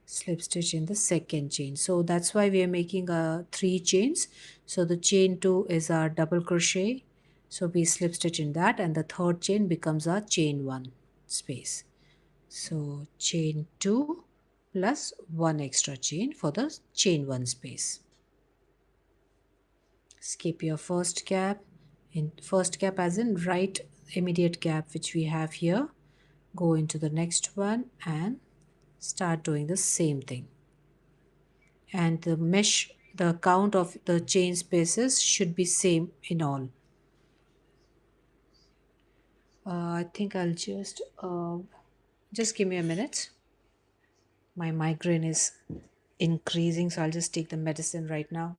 Speaker 1: Slip stitch in the second chain. So that's why we are making 3 chains. So the chain 2 is our double crochet. So we slip stitch in that, and the third chain becomes our chain 1 space. So chain 2 plus 1 extra chain for the chain 1 space. Skip your first gap, in first gap as in right immediate gap which we have here. Go into the next one and start doing the same thing. And the mesh, the count of the chain spaces should be same in all. I think I'll just give me a minute. My migraine is increasing, so I'll just take the medicine right now.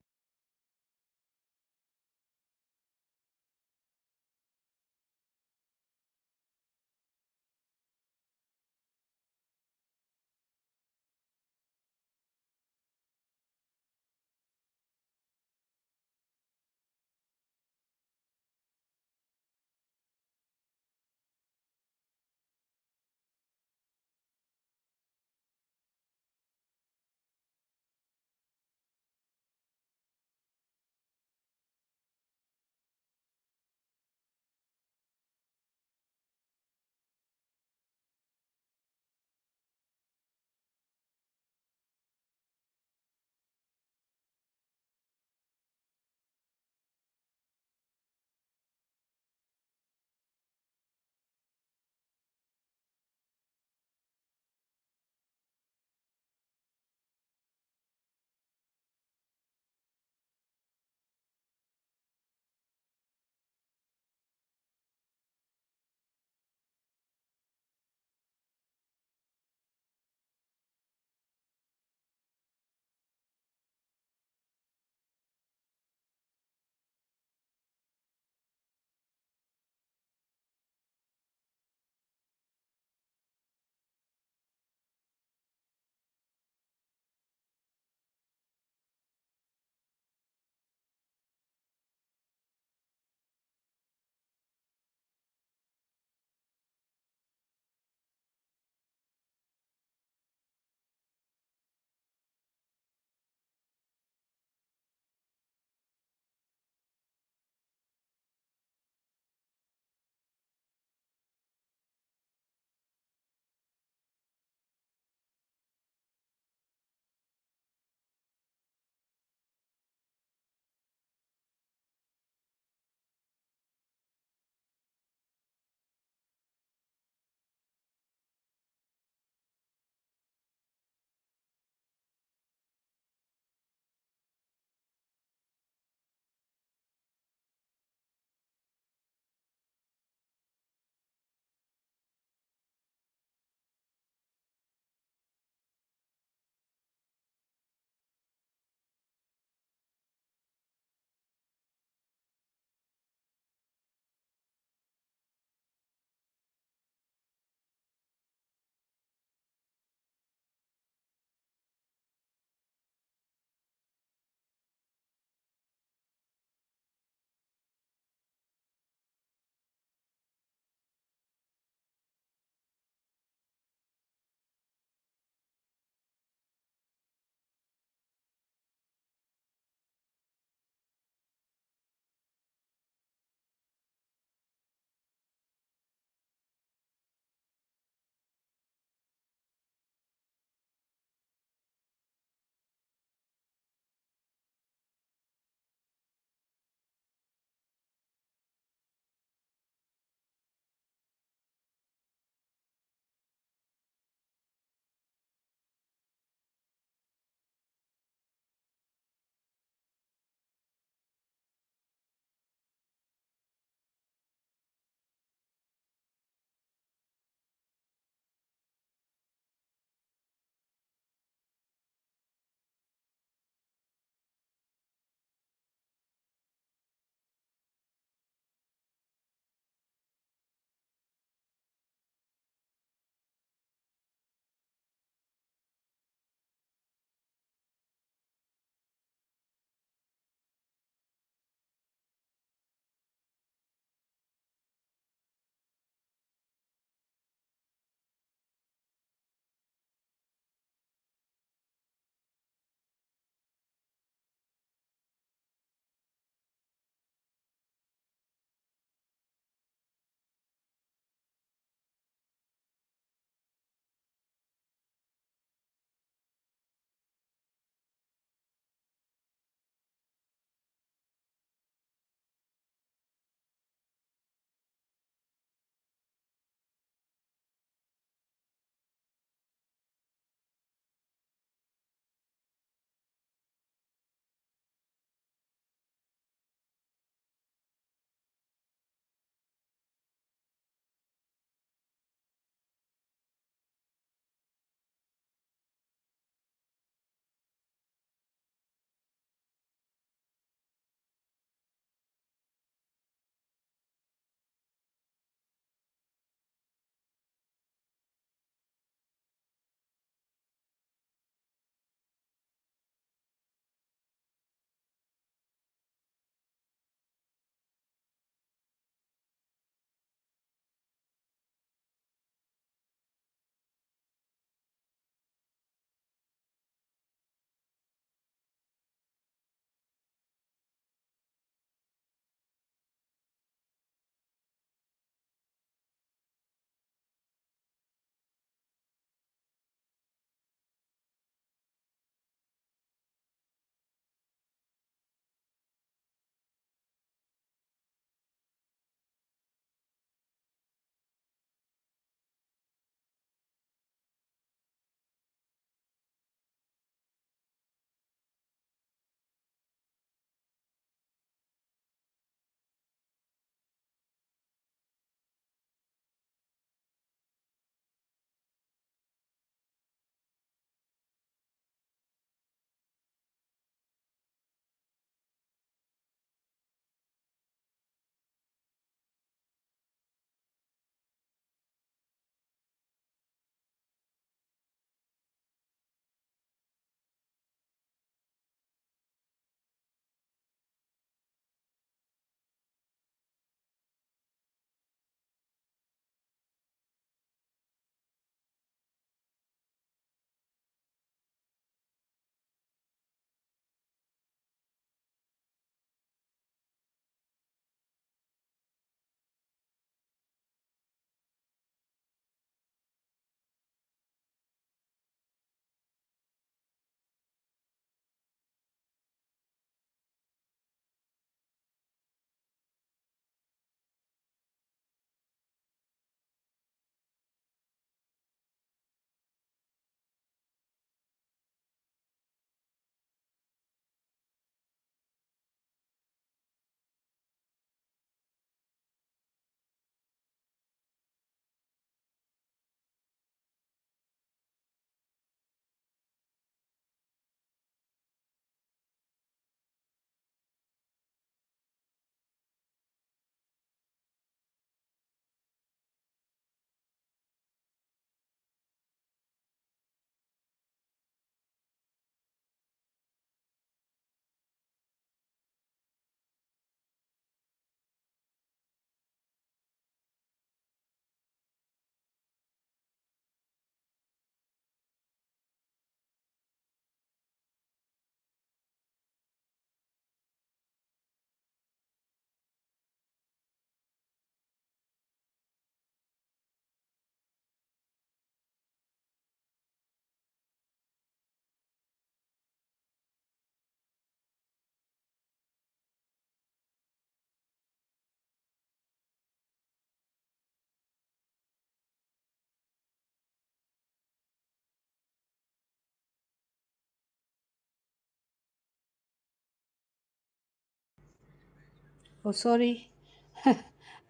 Speaker 1: Oh, sorry.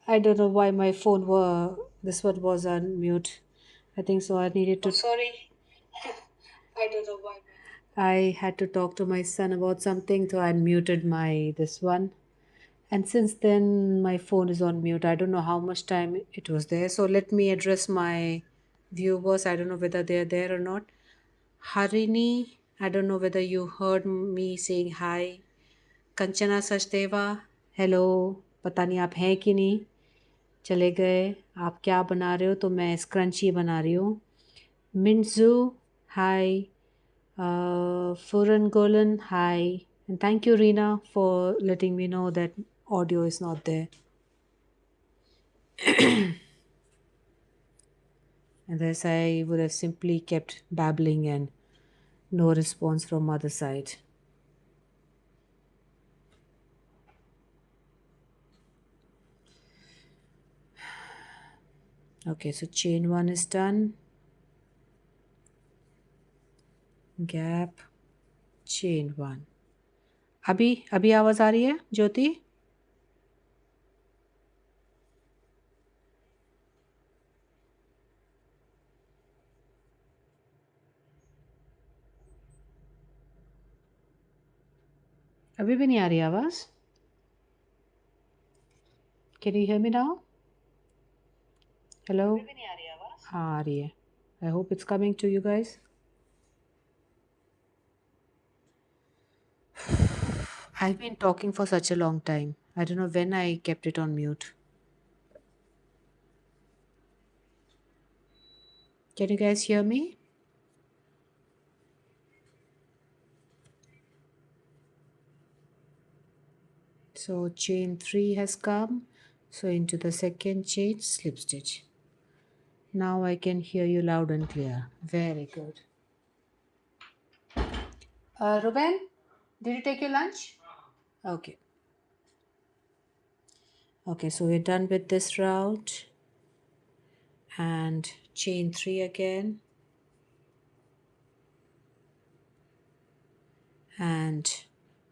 Speaker 1: I don't know why my phone were this one was on mute. I think so. I needed to. Sorry. I don't know why. I had to talk to my son about something, so I unmuted my this one. And since then, my phone is on mute. I don't know how much time it was there. So let me address my viewers. I don't know whether they're there or not. Harini, I don't know whether you heard me saying hi. Kanchana Sachdeva hello. पता नहीं आप हैं कि नहीं. चले गए. आप क्या बना रहे हो? तो मैं स्क्रंची बना रही हूँ. मिंजू हाय. Furan Golan hi. And thank you Rina for letting me know that audio is not there. And thus I would have simply kept babbling and no response from other side. Okay, so chain 1 is done. Gap, chain 1. अभी अभी आवाज़ आ रही है ज्योति? अभी भी नहीं आ रही आवाज़? Can you hear me now? Hello? अभी भी नहीं आ रही आवाज़? हाँ आ रही है. I hope it's coming to you guys. I've been talking for such a long time. I don't know when I kept it on mute. Can you guys hear me? So chain 3 has come. So into the second chain, slip stitch. Now I can hear you loud and clear. Very good. Ruben, did you take your lunch? Okay. Okay, so we're done with this route. And chain 3 again. And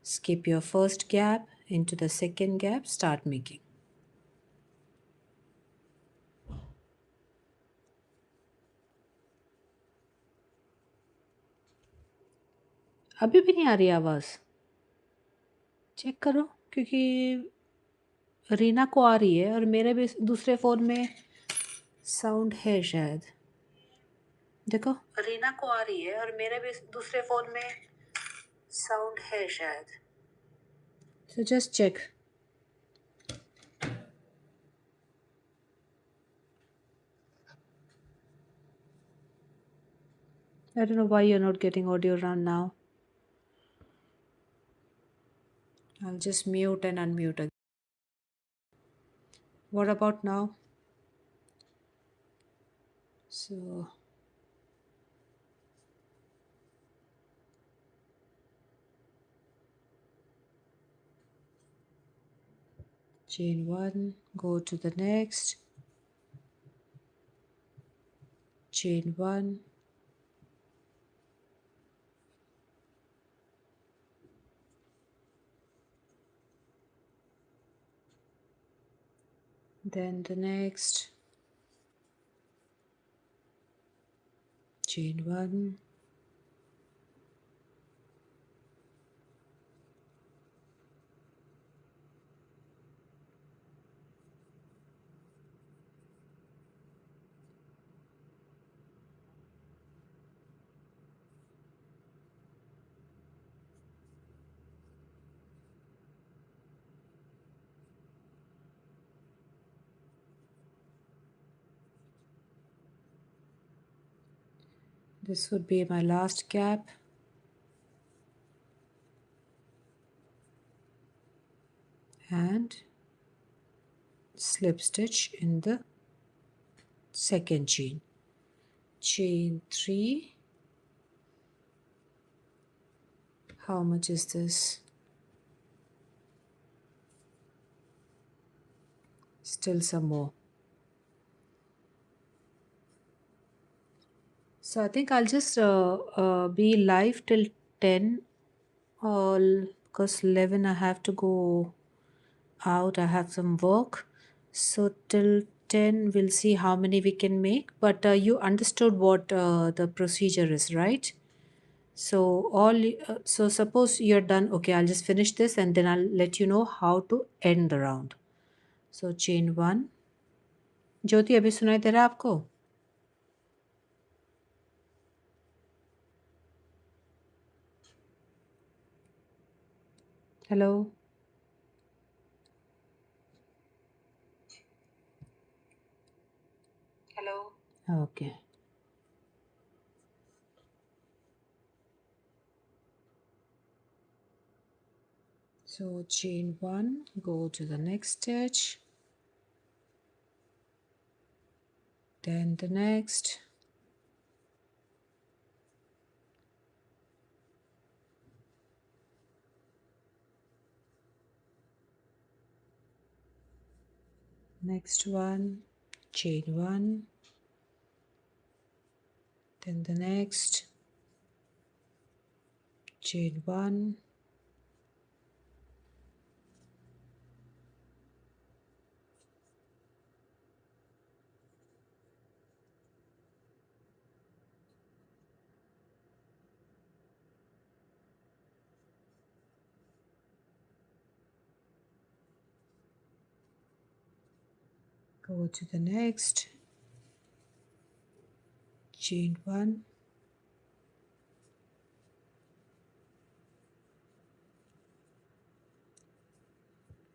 Speaker 1: skip your first gap into the second gap, start making. अभी भी नहीं आ रही आवाज़. Check करो क्योंकि रीना को आ रही है और मेरे भी दूसरे फ़ोन में साउंड है शायद. देखो रीना को आ रही है और मेरे भी दूसरे फ़ोन में साउंड है शायद. So just check. I don't know why you're not getting audio run now. I'll just mute and unmute again. What about now? So chain 1, go to the next. Chain 1. Then the next. Chain 1. This would be my last gap. And slip stitch in the second chain. Chain 3. How much is this? Still some more. So I think I'll just be live till 10 or because 11 I have to go out. I have some work. So till 10, we'll see how many we can make. But you understood what the procedure is, right? So so suppose you're done. Okay, I'll just finish this and then I'll let you know how to end the round. So chain one. ज्योति अभी सुनाई दे रहा है आपको? Hello. Hello. Okay. So chain one, go to the next stitch, then the next, next one, chain one, then the next, chain one, go to the next, chain one,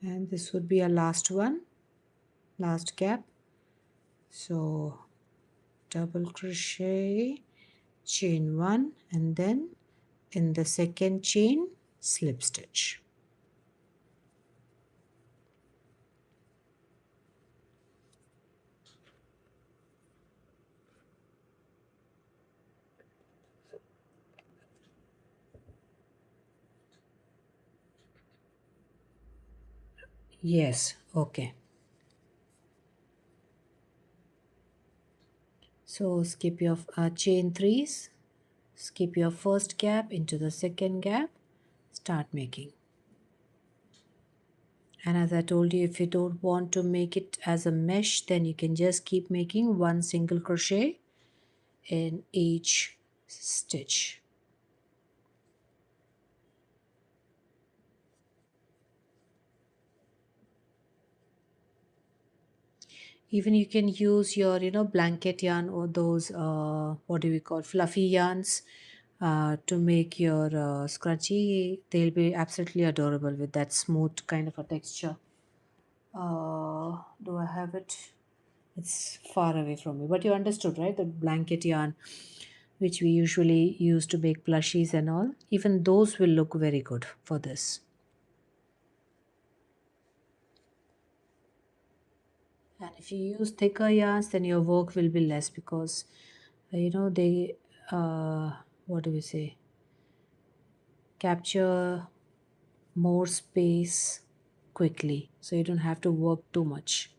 Speaker 1: and this would be our last one, last gap. So double crochet, chain one, and then in the second chain, slip stitch. Yes, okay. So skip your chain threes, skip your first gap into the second gap, start making. And as I told you, if you don't want to make it as a mesh, then you can just keep making one single crochet in each stitch. Even you can use your blanket yarn or those what do we call fluffy yarns to make your scrunchie. They'll be absolutely adorable with that smooth kind of a texture. Do I have it? It's far away from me, but you understood, right? The blanket yarn which we usually use to make plushies and all, even those will look very good for this. And if you use thicker yarns, then your work will be less because they what do we say, capture more space quickly, so you don't have to work too much.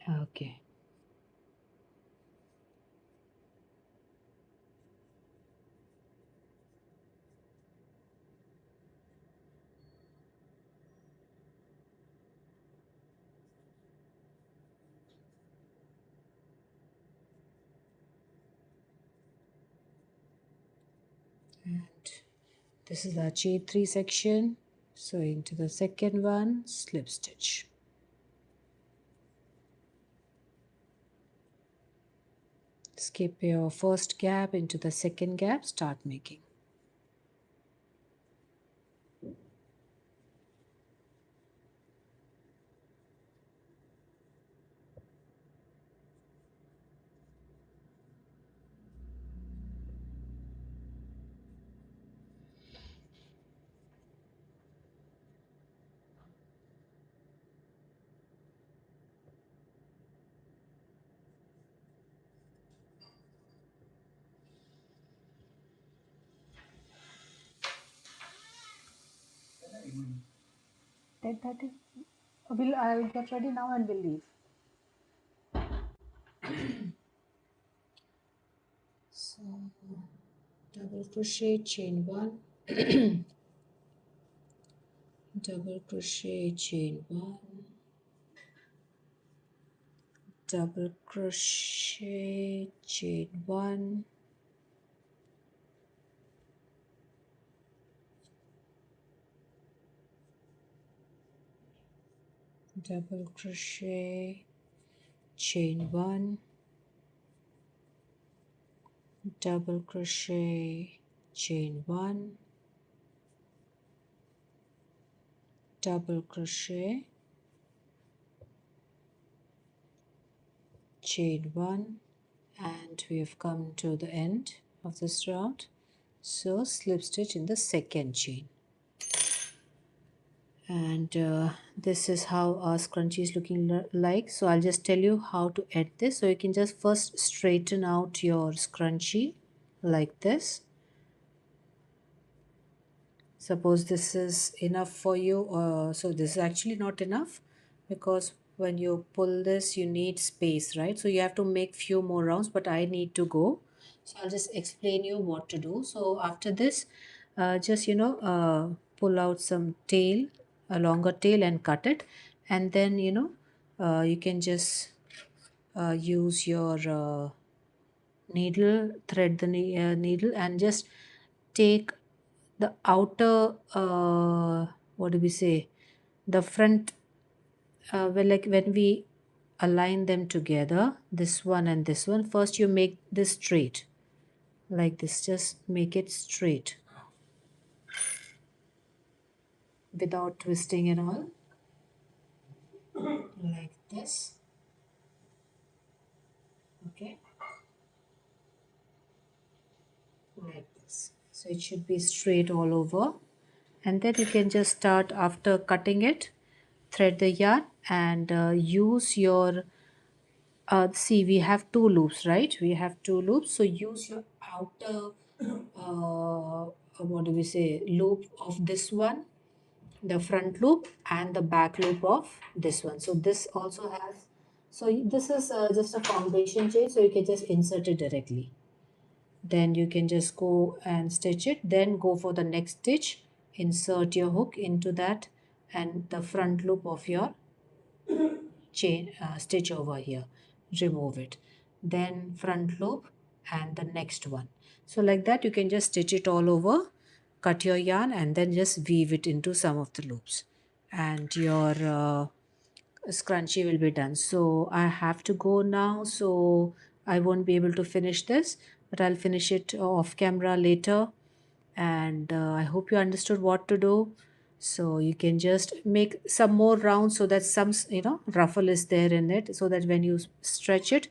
Speaker 1: Okay. And this is our chain 3 section, so into the second one, slip stitch. Skip your first gap into the second gap, start making. 10:30. I will get ready now and we'll leave. So double crochet, chain one, double crochet, chain one, double crochet, chain one, double crochet, chain one, double crochet, chain one, double crochet, chain one, and we have come to the end of this round. So slip stitch in the second chain, and this is how our scrunchie is looking like. So I'll just tell you how to add this. So you can just first straighten out your scrunchie like this. Suppose this is enough for you, so this is actually not enough, because when you pull this you need space, right? So you have to make few more rounds, but I need to go, so I'll just explain you what to do. So after this, just pull out some tail, a longer tail, and cut it, and then you can just use your needle, thread the needle, and just take the outer, what do we say, the front, well, like when we align them together, this one and this one, first you make this straight like this. Just make it straight without twisting at all, like this. Okay, like this. So it should be straight all over, and then you can just start, after cutting it, thread the yarn and use your see, we have two loops, right? We have two loops, so use your outer what do we say, loop of this one, the front loop, and the back loop of this one. So this also has, so this is just a foundation chain, so you can just insert it directly, then you can just go and stitch it, then go for the next stitch, insert your hook into that, and the front loop of your chain, stitch over here, remove it, then front loop and the next one. So like that you can just stitch it all over, cut your yarn, and then just weave it into some of the loops, and your scrunchie will be done. So I have to go now, so I won't be able to finish this, but I'll finish it off camera later. And I hope you understood what to do. So you can just make some more rounds, so that some ruffle is there in it, so that when you stretch it,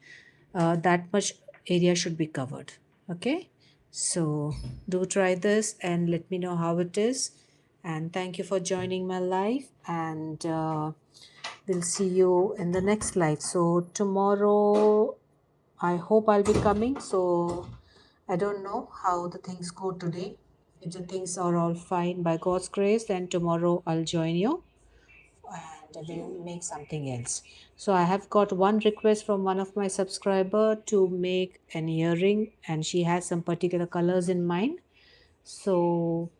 Speaker 1: that much area should be covered. Okay, so do try this and let me know how it is. And thank you for joining my live, and we'll see you in the next live. So tomorrow I hope I'll be coming. So I don't know how the things go today. If the things are all fine by God's grace, then tomorrow I'll join you and we'll make something else. So I have got one request from one of my subscriber to make an earring, and she has some particular colors in mind. So,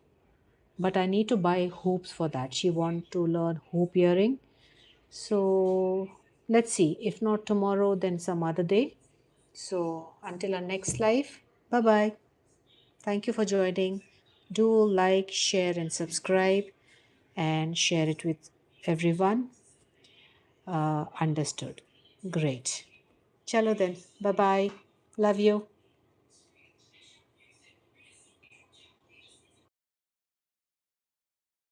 Speaker 1: but I need to buy hoops for that. She want to learn hoop earring. So let's see. If not tomorrow, then some other day. So until our next live, bye bye. Thank you for joining. Do like, share, and subscribe, and share it with everyone. Understood. Great. Chalo then. Bye bye. Love you.